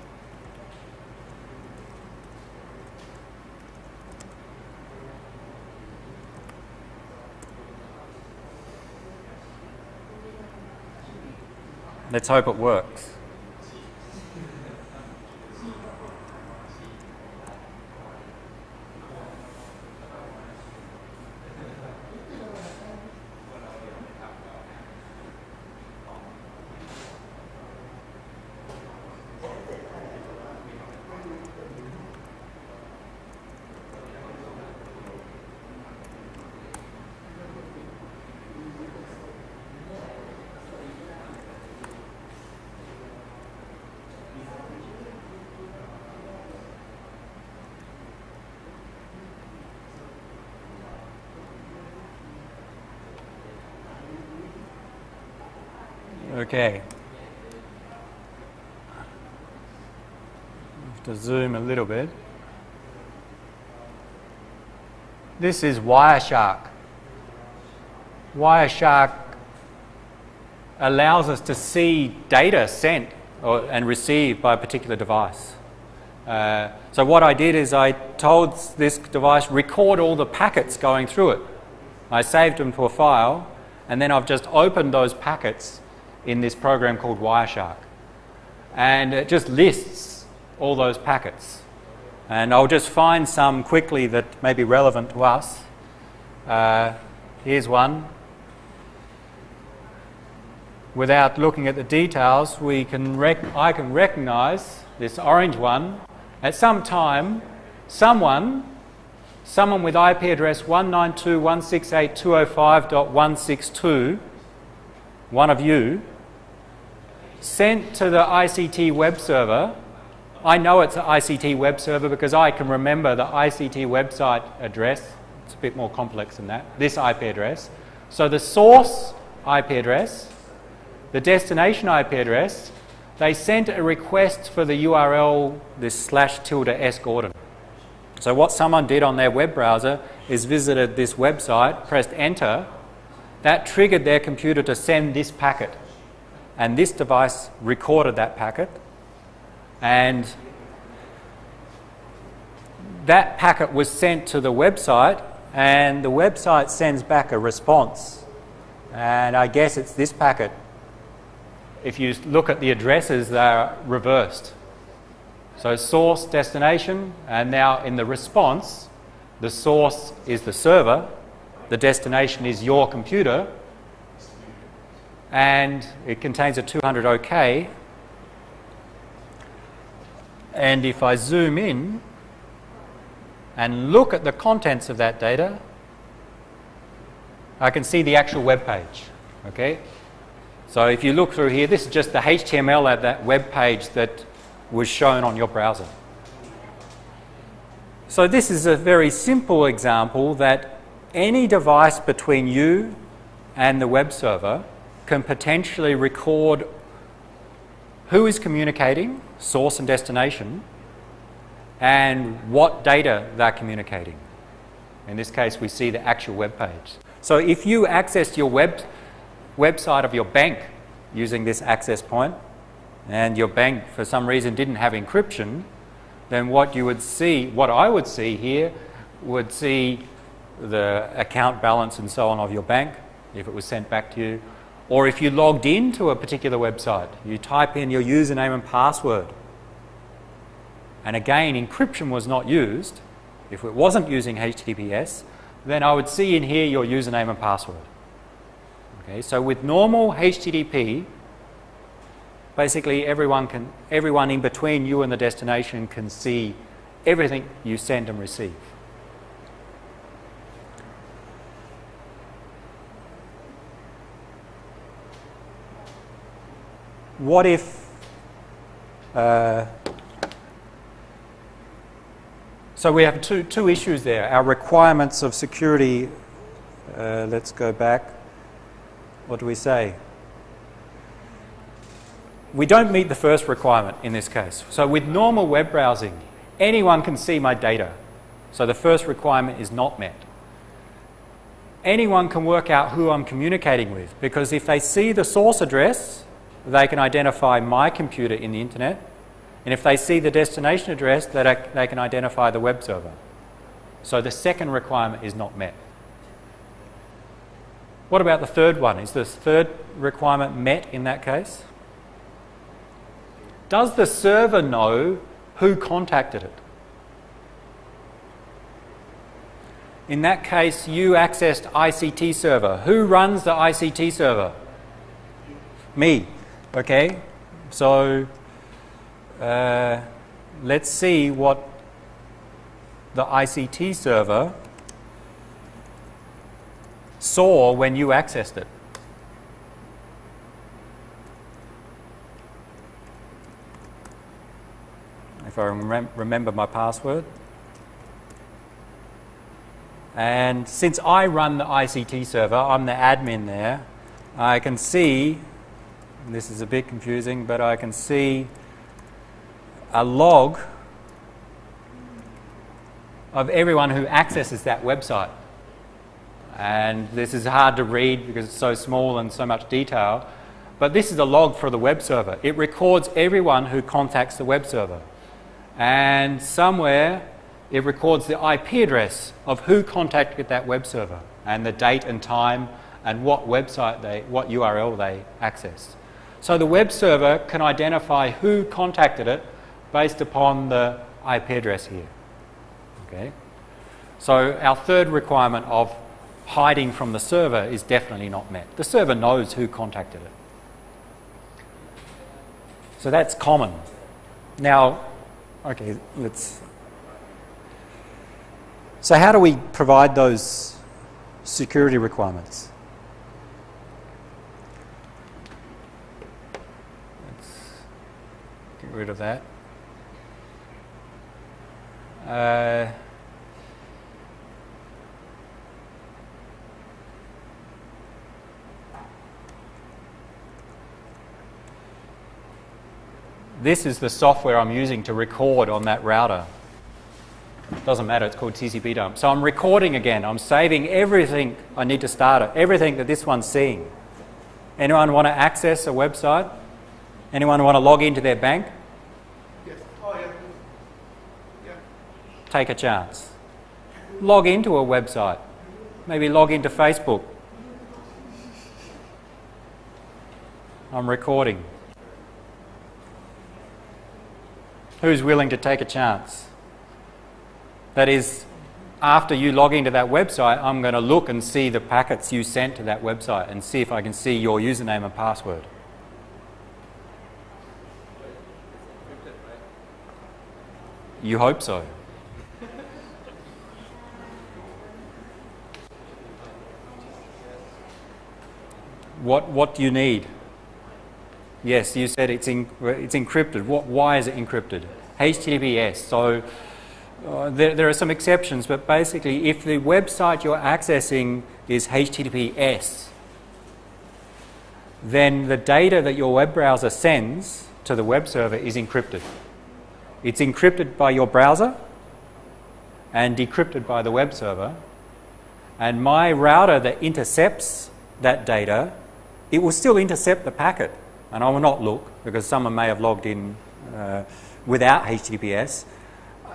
Let's hope it works. Okay. I have to zoom a little bit. This is Wireshark. Wireshark allows us to see data sent and received by a particular device. So what I did is I told this device, record all the packets going through it. I saved them to a file, and then I've just opened those packets in this program called Wireshark. And it just lists all those packets. And I'll just find some quickly that may be relevant to us. Here's one. Without looking at the details, I can recognize this orange one. At some time, someone with IP address 192.168.205.162, one of you, sent to the ICT web server. I know it's an ICT web server because I can remember the ICT website address. It's a bit more complex than that. This IP address. So the source IP address, the destination IP address, they sent a request for the URL, this /s Gordon. So what someone did on their web browser is visited this website, pressed enter. That triggered their computer to send this packet. And this device recorded that packet. And that packet was sent to the website, and the website sends back a response. And I guess it's this packet. If you look at the addresses, they're reversed. So source, destination, and now in the response, the source is the server, the destination is your computer, and it contains a 200 OK. And if I zoom in and look at the contents of that data, I can see the actual web page. Okay? So if you look through here, this is just the HTML of that web page that was shown on your browser. So this is a very simple example that any device between you and the web server can potentially record who is communicating, source and destination, and what data they're communicating. In this case, we see the actual web page. So if you accessed your website of your bank using this access point, and your bank for some reason didn't have encryption, then what you would see, what I would see here, would see the account balance and so on of your bank, if it was sent back to you. Or if you logged into a particular website, you type in your username and password. And again, encryption was not used. If it wasn't using HTTPS, then I would see in here your username and password. Okay, so with normal HTTP, basically everyone in between you and the destination can see everything you send and receive. What if so we have two issues there. Our requirements of security, let's go back. What do we say? We don't meet the first requirement in this case. So with normal web browsing, anyone can see my data. So the first requirement is not met. Anyone can work out who I'm communicating with, because if they see the source address, they can identify my computer in the internet. And if they see the destination address, they can identify the web server. So the second requirement is not met. What about the third one? Is the third requirement met in that case? Does the server know who contacted it? In that case, you accessed ICT server. Who runs the ICT server? Me. Okay, so let's see what the ICT server saw when you accessed it. If I remember my password. And since I run the ICT server, I'm the admin there, I can see, this is a bit confusing, but I can see a log of everyone who accesses that website. And this is hard to read because it's so small and so much detail, But this is a log for the web server. It records everyone who contacts the web server. And somewhere it records the IP address of who contacted that web server and the date and time and what URL they accessed. So the web server can identify who contacted it based upon the IP address here. Okay? So our third requirement of hiding from the server is definitely not met. The server knows who contacted it. So that's common. Now, okay, so how do we provide those security requirements? Let's get rid of that. This is the software I'm using to record on that router. It doesn't matter, it's called TCP dump. So I'm recording again. I'm saving everything I need to start it, everything that this one's seeing. Anyone want to access a website? Anyone want to log into their bank? Yes. Oh, yeah. Yeah. Take a chance. Log into a website. Maybe log into Facebook. I'm recording. Who's willing to take a chance? That is, after you log into that website, I'm going to look and see the packets you sent to that website and see if I can see your username and password. You hope so. What do you need? Yes, you said it's encrypted. Why is it encrypted? HTTPS. So there are some exceptions, but basically if the website you're accessing is HTTPS, then the data that your web browser sends to the web server is encrypted. It's encrypted by your browser and decrypted by the web server. And my router that intercepts that data, it will still intercept the packet. And I will not look because someone may have logged in without HTTPS.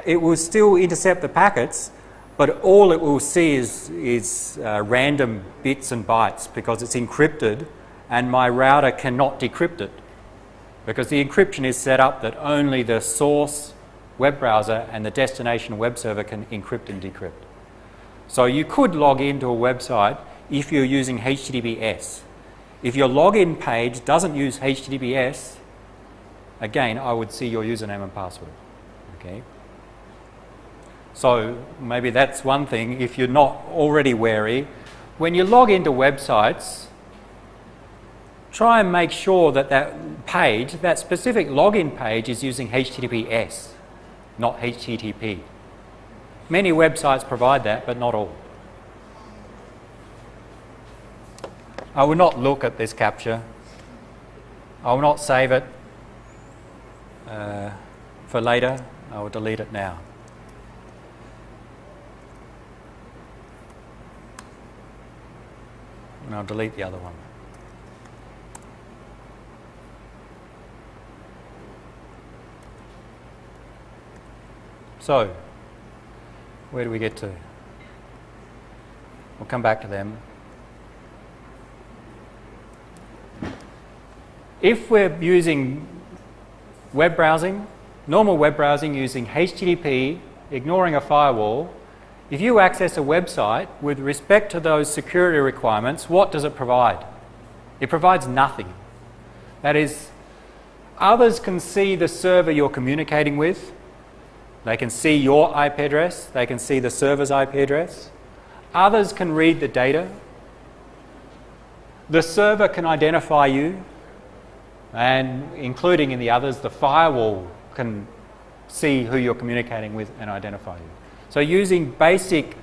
It will still intercept the packets, but all it will see is random bits and bytes because it's encrypted and my router cannot decrypt it because the encryption is set up that only the source web browser and the destination web server can encrypt and decrypt. So you could log into a website if you're using HTTPS. If your login page doesn't use HTTPS, again, I would see your username and password. Okay. So maybe that's one thing if you're not already wary. When you log into websites, try and make sure that that page, that specific login page is using HTTPS, not HTTP. Many websites provide that, but not all. I will not look at this capture. I will not save it for later. I will delete it now. And I'll delete the other one. So, where do we get to? We'll come back to them. If we're using web browsing, normal web browsing using HTTP, ignoring a firewall, if you access a website with respect to those security requirements, what does it provide? It provides nothing. That is, others can see the server you're communicating with. They can see your IP address. They can see the server's IP address. Others can read the data. The server can identify you. And including in the others, the firewall can see who you're communicating with and identify you. So using basic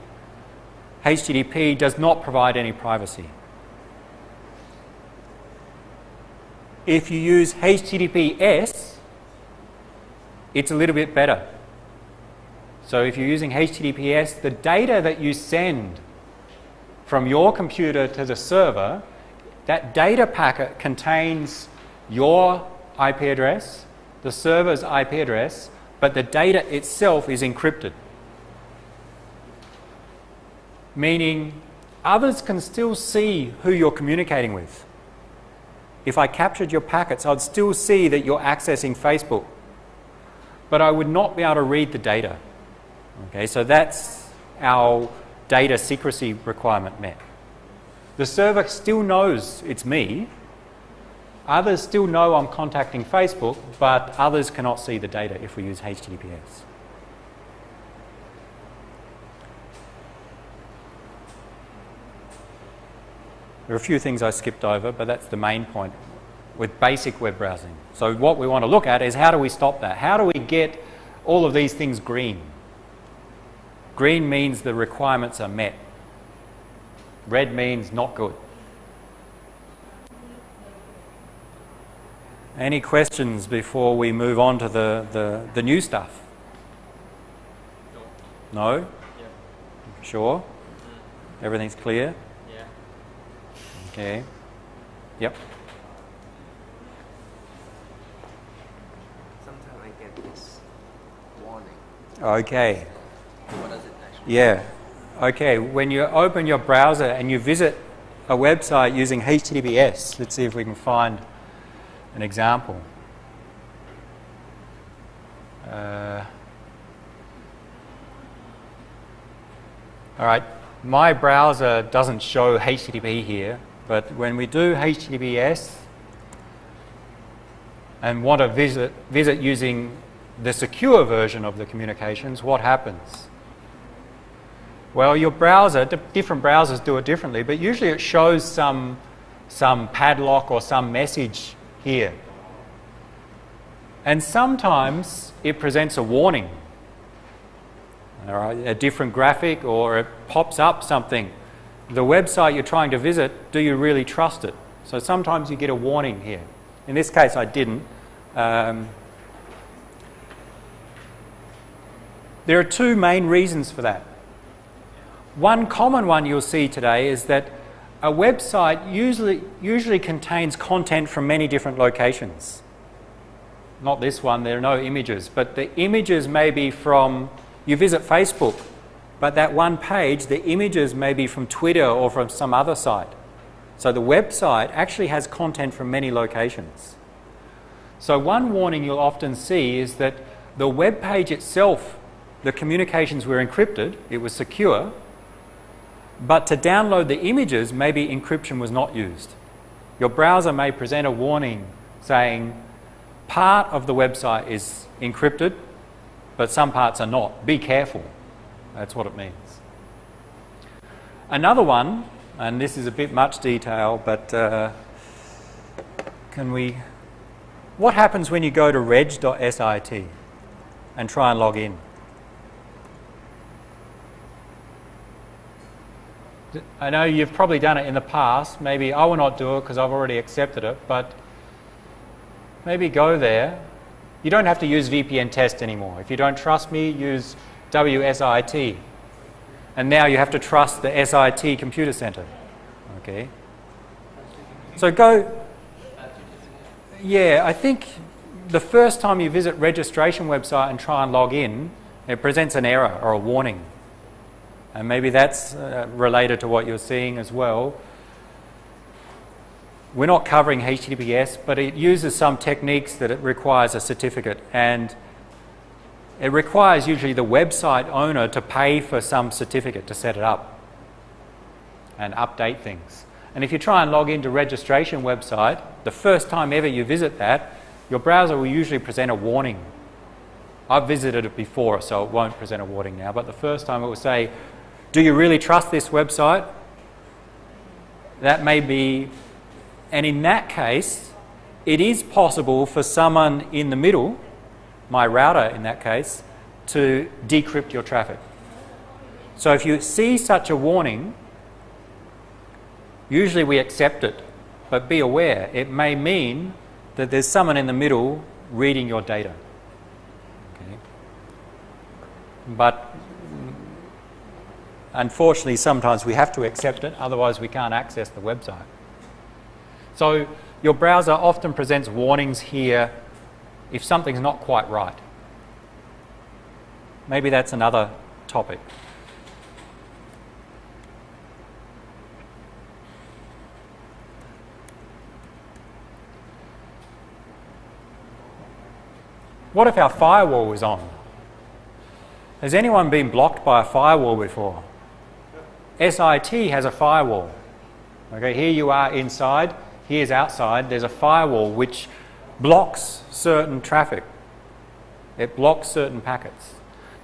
HTTP does not provide any privacy. If you use HTTPS, it's a little bit better. So if you're using HTTPS, the data that you send from your computer to the server That data packet contains your IP address, the server's IP address, but the data itself is encrypted. Meaning others can still see who you're communicating with. If I captured your packets, I'd still see that you're accessing Facebook, but I would not be able to read the data. Okay, so that's our data secrecy requirement met. The server still knows it's me. Others still know I'm contacting Facebook, but others cannot see the data if we use HTTPS. There are a few things I skipped over, but that's the main point with basic web browsing. So what we want to look at is how do we stop that? How do we get all of these things green? Green means the requirements are met. Red means not good. Any questions before we move on to the new stuff? No? Yeah. Sure? Everything's clear? Yeah. Okay. Yep. Sometimes I get this warning. Okay. What does it actually Yeah. Okay, when you open your browser and you visit a website using HTTPS, let's see if we can find an example. All right, my browser doesn't show HTTP here, but when we do HTTPS and want to visit using the secure version of the communications, what happens? Well, your browser, different browsers do it differently, but usually it shows some padlock or some message here. And sometimes it presents a warning, all right, a different graphic, or it pops up something. The website you're trying to visit, do you really trust it? So sometimes you get a warning here. In this case, I didn't. There are two main reasons for that. One common one you'll see today is that a website usually contains content from many different locations. Not this one, there are no images, but the images may be from, you visit Facebook, but that one page, the images may be from Twitter or from some other site. So the website actually has content from many locations. So one warning you'll often see is that the web page itself, the communications were encrypted, it was secure, but to download the images, maybe encryption was not used. Your browser may present a warning saying part of the website is encrypted, but some parts are not. Be careful. That's what it means. Another one, and this is a bit much detail, but what happens when you go to reg.sit and try and log in? I know you've probably done it in the past. Maybe I will not do it because I've already accepted it, but maybe go there. You don't have to use VPN test anymore. If you don't trust me, use WSIT. And now you have to trust the SIT computer center. Okay. So go. Yeah, I think the first time you visit registration website and try and log in, it presents an error or a warning. And maybe that's related to what you're seeing as well. We're not covering HTTPS, but it uses some techniques that it requires a certificate. And it requires usually the website owner to pay for some certificate to set it up and update things. And if you try and log into registration website, the first time ever you visit that, your browser will usually present a warning. I've visited it before, so it won't present a warning now, but the first time it will say, do you really trust this website? That may be, and in that case, it is possible for someone in the middle, my router in that case, to decrypt your traffic. So if you see such a warning, usually we accept it, but be aware, it may mean that there's someone in the middle reading your data. Okay. But unfortunately, sometimes we have to accept it, otherwise we can't access the website. So your browser often presents warnings here if something's not quite right. Maybe that's another topic. What if our firewall was on? Has anyone been blocked by a firewall before? SIT has a firewall. Okay, here you are inside, here's outside. There's a firewall which blocks certain traffic. It blocks certain packets.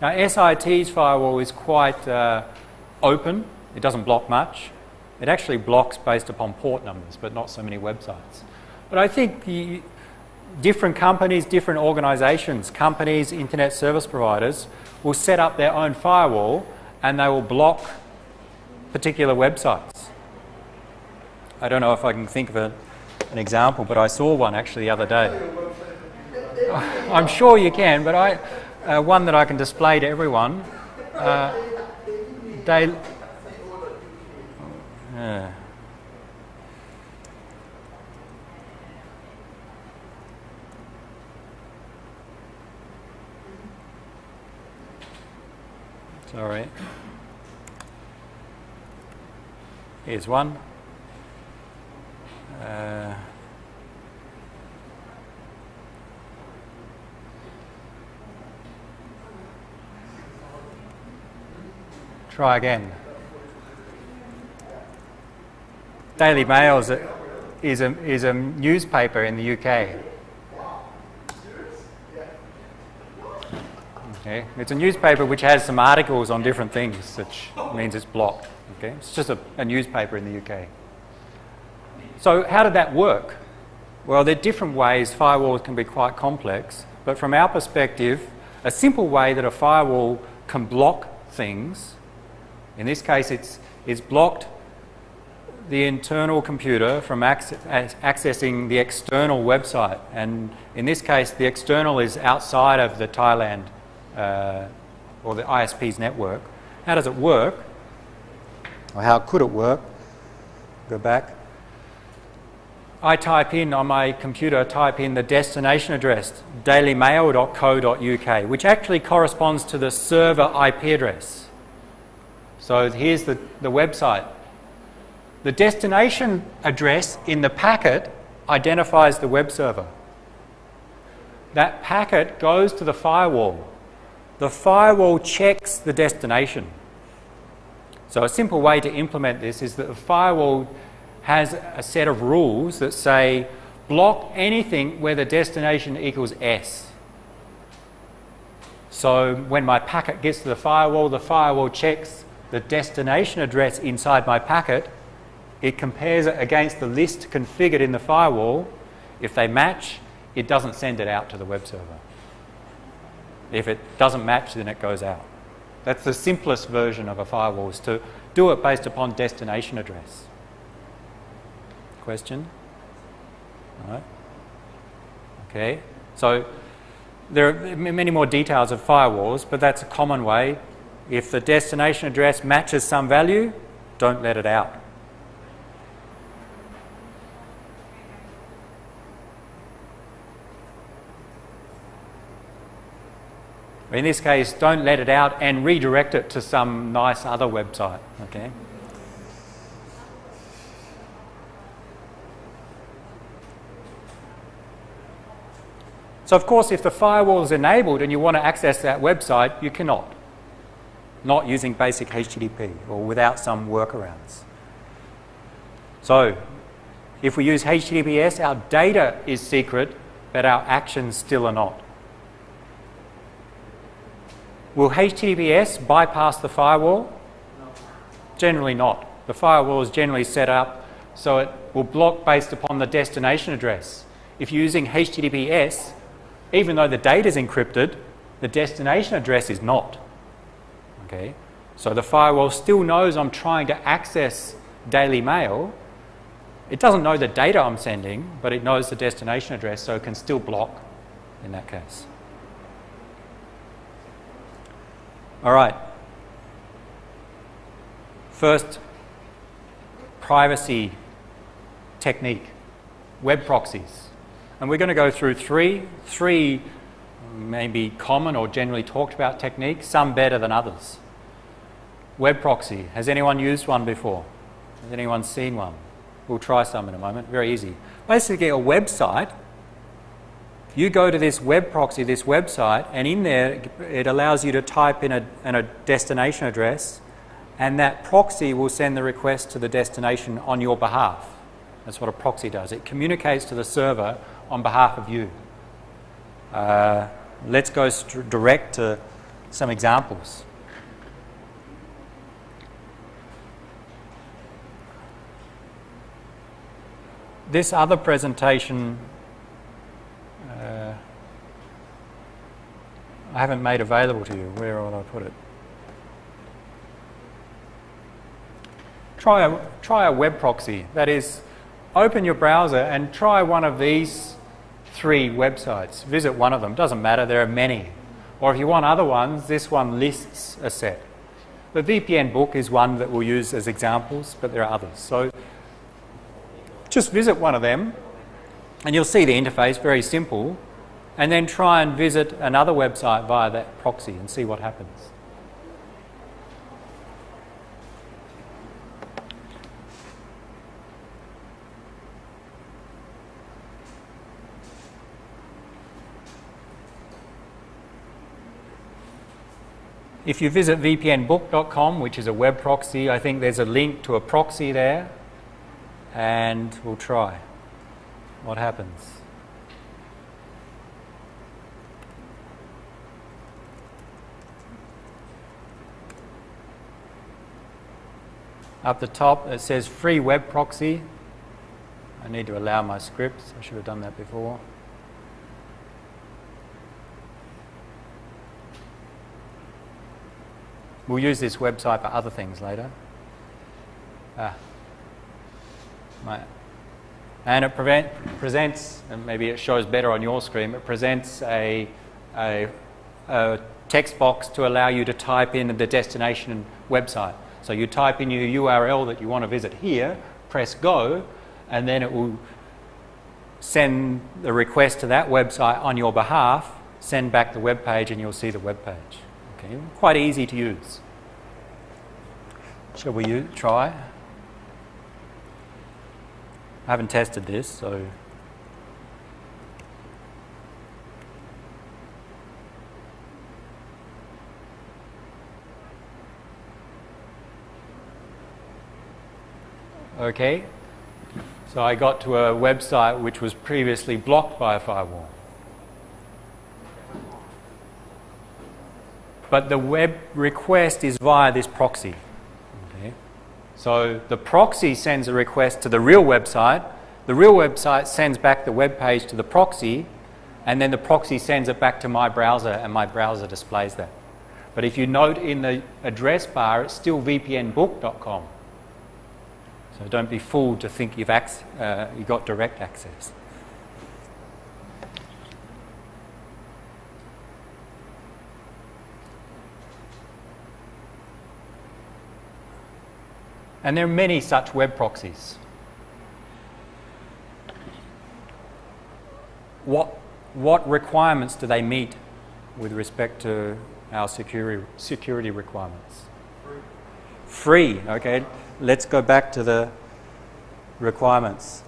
Now, SIT's firewall is quite open. It doesn't block much. It actually blocks based upon port numbers, but not so many websites. But I think different companies, different organizations, companies, internet service providers will set up their own firewall and they will block particular websites. I don't know if I can think of an example, but I saw one actually the other day. I'm sure you can, but one that I can display to everyone. Sorry. Here's one. Try again. Daily Mail is a newspaper in the UK. Okay. It's a newspaper which has some articles on different things, which means it's blocked. Okay. It's just a newspaper in the UK. So how did that work? Well, there are different ways. Firewalls can be quite complex, but from our perspective, a simple way that a firewall can block things, in this case it's blocked the internal computer from accessing the external website, and in this case the external is outside of the Thailand or the ISP's network. How does it work? Or how could it work? Go back. I type in on my computer, type in the destination address, dailymail.co.uk, which actually corresponds to the server IP address. So here's the website. The destination address in the packet identifies the web server. That packet goes to the firewall. The firewall checks the destination. So a simple way to implement this is that the firewall has a set of rules that say block anything where the destination equals S. So when my packet gets to the firewall checks the destination address inside my packet. It compares it against the list configured in the firewall. If they match, it doesn't send it out to the web server. If it doesn't match, then it goes out. That's the simplest version of a firewall, is to do it based upon destination address. Question? All right. Okay. So there are many more details of firewalls, but that's a common way. If the destination address matches some value, don't let it out. In this case, don't let it out and redirect it to some nice other website. Okay. So of course, if the firewall is enabled and you want to access that website, you cannot. Not using basic HTTP or without some workarounds. So if we use HTTPS, our data is secret, but our actions still are not. Will HTTPS bypass the firewall? No. Generally not. The firewall is generally set up so it will block based upon the destination address. If you're using HTTPS, even though the data is encrypted, the destination address is not. Okay? So the firewall still knows I'm trying to access Daily Mail. It doesn't know the data I'm sending, but it knows the destination address, so it can still block in that case. All right. First, privacy technique. web proxies. And we're going to go through three maybe common or generally talked about techniques, some better than others. Web proxy. Has anyone used one before? Has anyone seen one? We'll try some in a moment. Very easy. Basically, a website. You go to this web proxy, this website, and in there it allows you to type in a destination address, and that proxy will send the request to the destination on your behalf. That's what a proxy does. It communicates to the server on behalf of you. Let's go direct to some examples. This other presentation I haven't made available to you. Where will I put it? Try a web proxy. That is, open your browser and try one of these 3 websites. Visit one of them. Doesn't matter, there are many. Or if you want other ones, this one lists a set. The VPN book is one that we'll use as examples, but there are others. So just visit one of them and you'll see the interface, very simple, and then try and visit another website via that proxy and see what happens. If you visit vpnbook.com, which is a web proxy, I think there's a link to a proxy there, and we'll try what happens. Up the top it says free web proxy. I need to allow my scripts. I should have done that before. We'll use this website for other things later. And it presents, and maybe it shows better on your screen, it presents a text box to allow you to type in the destination website. So you type in your URL that you want to visit here, press go, and then it will send the request to that website on your behalf, send back the web page, and you'll see the web page. Okay, quite easy to use. Shall we try? I haven't tested this, so okay. So I got to a website which was previously blocked by a firewall. But the web request is via this proxy. Okay. So the proxy sends a request to the real website sends back the web page to the proxy, and then the proxy sends it back to my browser, and my browser displays that. But if you note in the address bar, it's still vpnbook.com. So don't be fooled to think you've got direct access. And there are many such web proxies. What requirements do they meet with respect to our security requirements? Free, okay. Let's go back to the requirements.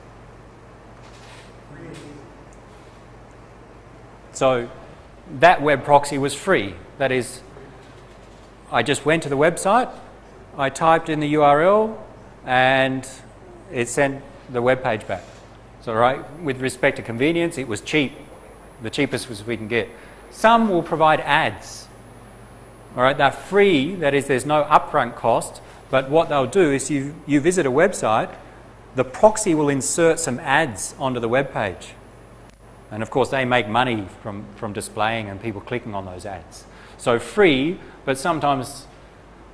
So that web proxy was free. That is, I just went to the website, I typed in the URL, and it sent the web page back. So right, with respect to convenience, it was cheap. The cheapest was we can get. Some will provide ads. All right, they're free, that is, there's no upfront cost, but what they'll do is you visit a website, the proxy will insert some ads onto the web page. And of course, they make money from displaying and people clicking on those ads. So free, but sometimes,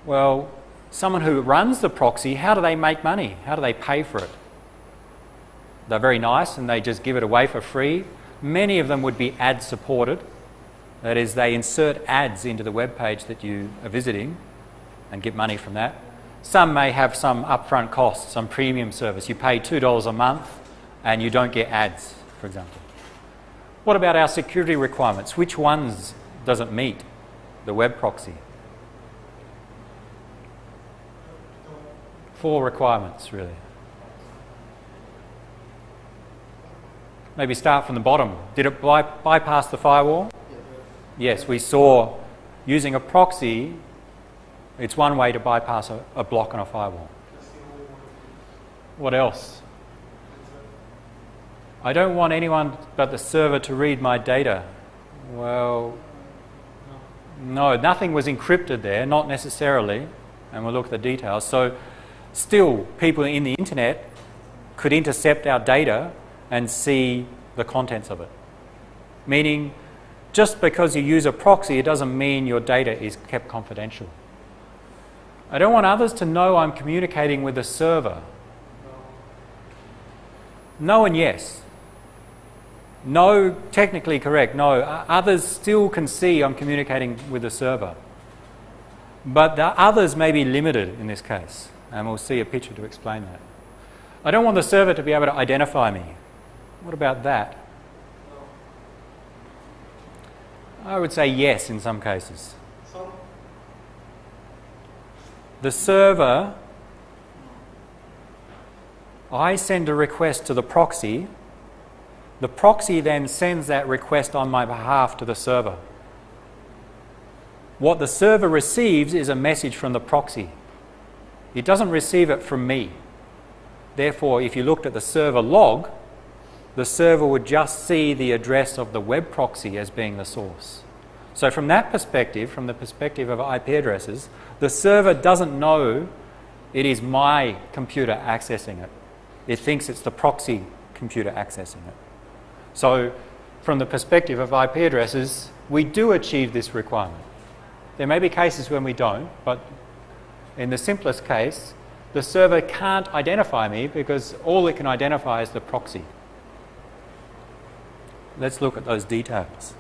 well, someone who runs the proxy, how do they make money? How do they pay for it? They're very nice and they just give it away for free. Many of them would be ad supported. That is, they insert ads into the web page that you are visiting and get money from that. Some may have some upfront costs, some premium service. You pay $2 a month and you don't get ads, for example. What about our security requirements? Which ones does it meet? The web proxy. 4 requirements, really. Maybe start from the bottom. Did it bypass the firewall? Yes, we saw using a proxy, it's one way to bypass a block on a firewall. What else? I don't want anyone but the server to read my data. Well, no, nothing was encrypted there, not necessarily, and we'll look at the details. So still, people in the internet could intercept our data and see the contents of it. Meaning, just because you use a proxy, it doesn't mean your data is kept confidential. I don't want others to know I'm communicating with the server. No and yes. No, technically correct. No, others still can see I'm communicating with the server. But the others may be limited in this case, and we'll see a picture to explain that. I don't want the server to be able to identify me. What about that? I would say yes in some cases. The server, I send a request to the proxy. The proxy then sends that request on my behalf to the server. What the server receives is a message from the proxy. It doesn't receive it from me. Therefore, if you looked at the server log, the server would just see the address of the web proxy as being the source. So from that perspective, from the perspective of IP addresses, the server doesn't know it is my computer accessing it. It thinks it's the proxy computer accessing it. So from the perspective of IP addresses, we do achieve this requirement. There may be cases when we don't, but in the simplest case, the server can't identify me because all it can identify is the proxy. Let's look at those details.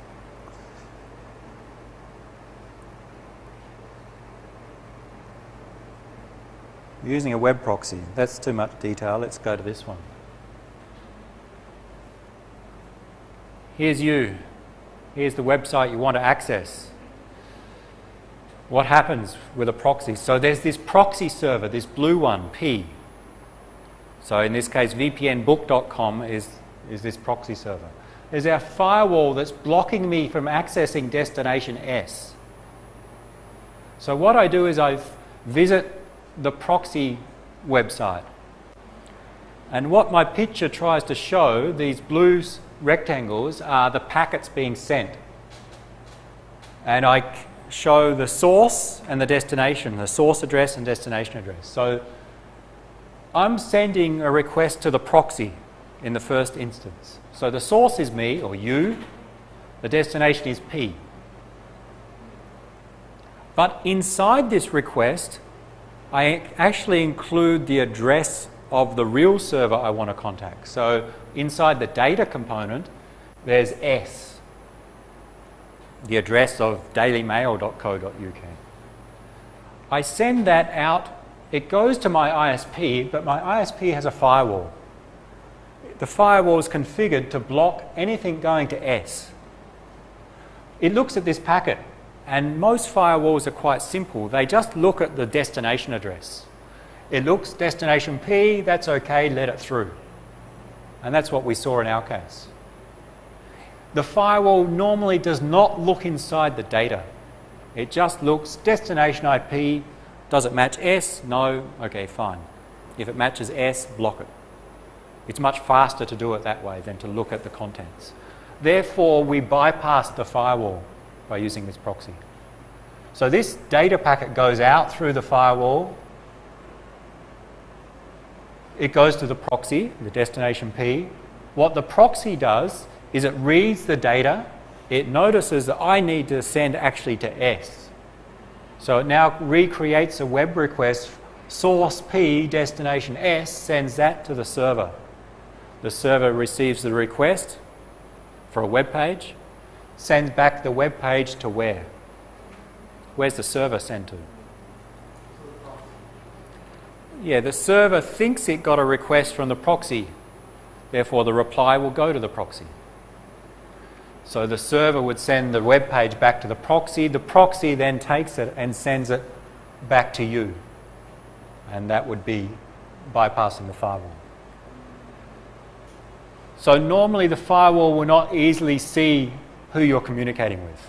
Using a web proxy, that's too much detail. Let's go to this one. Here's you. Here's the website you want to access. What happens with a proxy? So there's this proxy server, this blue one, P. So in this case, vpnbook.com is this proxy server. There's our firewall that's blocking me from accessing destination S. So what I do is I visit the proxy website. And what my picture tries to show, these blue rectangles, are the packets being sent. And I show the source and the destination, the source address and destination address. So I'm sending a request to the proxy in the first instance. So the source is me, or you. The destination is P. But inside this request, I actually include the address of the real server I want to contact. So inside the data component, there's S, the address of dailymail.co.uk. I send that out. It goes to my ISP, but my ISP has a firewall. The firewall is configured to block anything going to S. It looks at this packet, and most firewalls are quite simple. They just look at the destination address. It looks destination P, that's okay, let it through. And that's what we saw in our case. The firewall normally does not look inside the data. It just looks destination IP, does it match S? No, okay, fine. If it matches S, block it. It's much faster to do it that way than to look at the contents. Therefore, we bypass the firewall by using this proxy. So this data packet goes out through the firewall. It goes to the proxy, the destination P. What the proxy does is it reads the data. It notices that I need to send actually to S. So it now recreates a web request, source P, destination S, sends that to the server. The server receives the request for a web page, sends back the web page to where? Where's the server sent to? Yeah, the server thinks it got a request from the proxy. Therefore, the reply will go to the proxy. So the server would send the web page back to the proxy then takes it and sends it back to you. And that would be bypassing the firewall. So normally the firewall will not easily see who you're communicating with.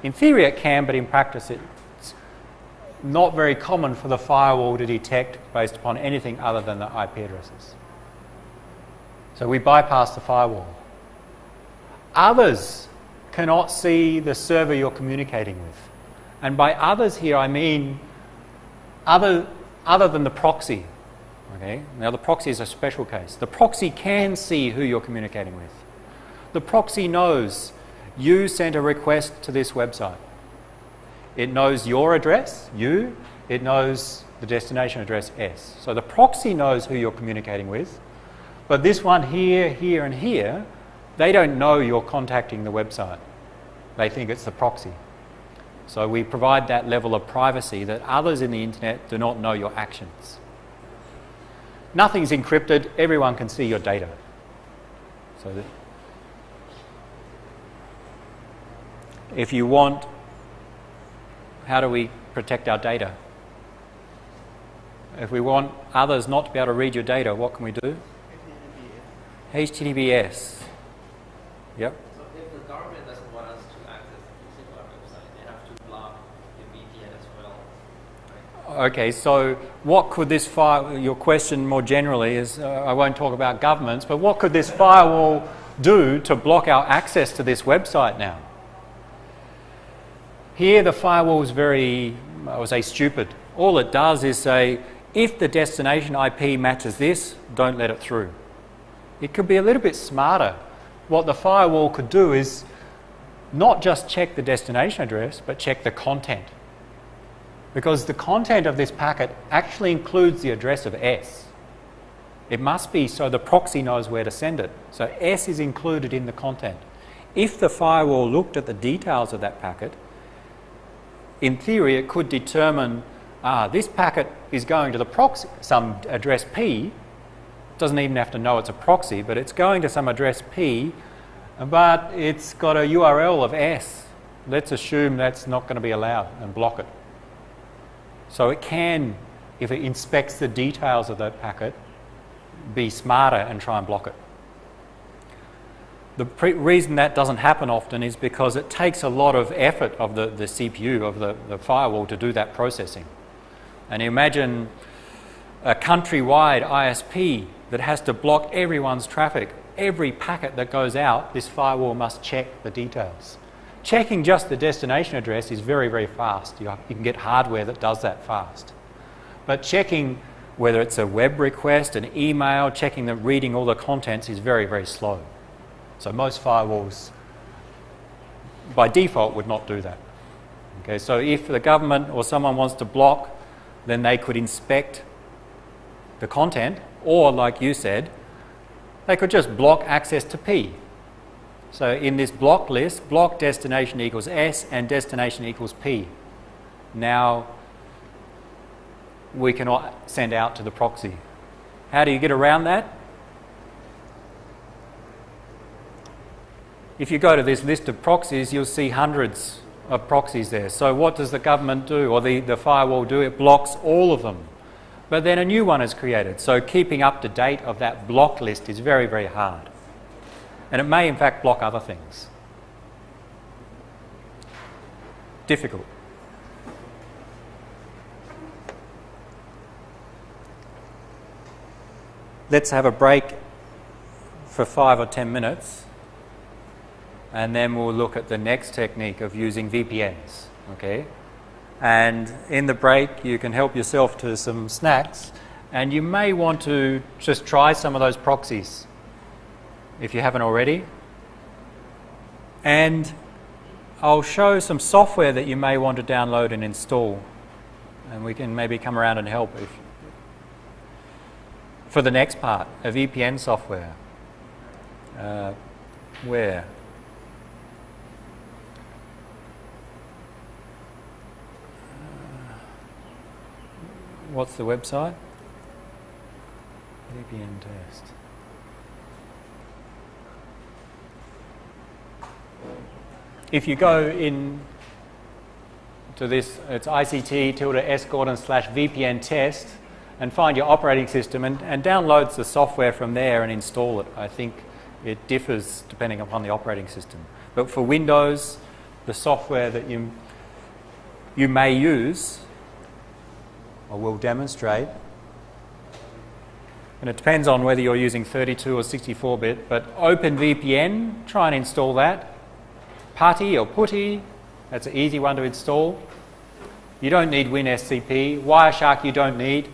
In theory it can, but in practice it's not very common for the firewall to detect based upon anything other than the IP addresses. So we bypass the firewall. Others cannot see the server you're communicating with. And by others here I mean other than the proxy. Okay? Now the proxy is a special case. The proxy can see who you're communicating with. The proxy knows you sent a request to this website. It knows your address, you. It knows the destination address, S. So the proxy knows who you're communicating with. But this one here, here, and here, they don't know you're contacting the website. They think it's the proxy. So we provide that level of privacy that others in the internet do not know your actions. Nothing's encrypted. Everyone can see your data. So that if you want, how do we protect our data? If we want others not to be able to read your data, what can we do? HTTPS. Yep. So if the government doesn't want us to access a particular website, they have to block the VPN as well, right? Okay, so what could this your question more generally is, I won't talk about governments, but what could this firewall do to block our access to this website now? Here the firewall is very, I would say, stupid. All it does is say, if the destination IP matches this, don't let it through. It could be a little bit smarter. What the firewall could do is not just check the destination address, but check the content. Because the content of this packet actually includes the address of S. It must be so the proxy knows where to send it. So S is included in the content. If the firewall looked at the details of that packet, in theory it could determine this packet is going to the proxy, some address P. Doesn't even have to know it's a proxy, but it's going to some address P, but it's got a URL of S. Let's assume that's not going to be allowed and block it. So it can, if it inspects the details of that packet, be smarter and try and block it. The reason that doesn't happen often is because it takes a lot of effort of the CPU, of the firewall, to do that processing. And imagine a countrywide ISP that has to block everyone's traffic. Every packet that goes out, this firewall must check the details. Checking just the destination address is very, very fast. You can get hardware that does that fast. But checking whether it's a web request, an email, reading all the contents is very, very slow. So most firewalls, by default, would not do that. Okay, so if the government or someone wants to block, then they could inspect the content, or like you said, they could just block access to P. So in this block list, block destination equals S and destination equals P. Now we cannot send out to the proxy. How do you get around that? If you go to this list of proxies, you'll see hundreds of proxies there. So what does the government do, or the firewall do? It blocks all of them. But then a new one is created. So keeping up to date of that blocked list is very, very hard. And it may, in fact, block other things. Difficult. Let's have a break for 5 or 10 minutes. And then we'll look at the next technique of using VPNs. Okay? And in the break, you can help yourself to some snacks. And you may want to just try some of those proxies, if you haven't already. And I'll show some software that you may want to download and install. And we can maybe come around and help for the next part, a VPN software. Where? What's the website? VPN test. if you go in to this, it's ICT-escort/VPN test, and find your operating system and downloads the software from there and install it. I think it differs depending upon the operating system. But for Windows, the software that you may use, I will demonstrate, and it depends on whether you're using 32 or 64-bit, but OpenVPN, try and install that. PuTTY or PuTTY, that's an easy one to install. You don't need WinSCP. Wireshark you don't need.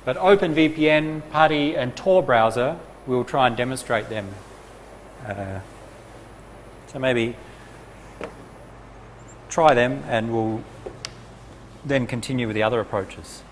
But OpenVPN, PuTTY and Tor browser, we'll try and demonstrate them. So maybe try them and we'll then continue with the other approaches.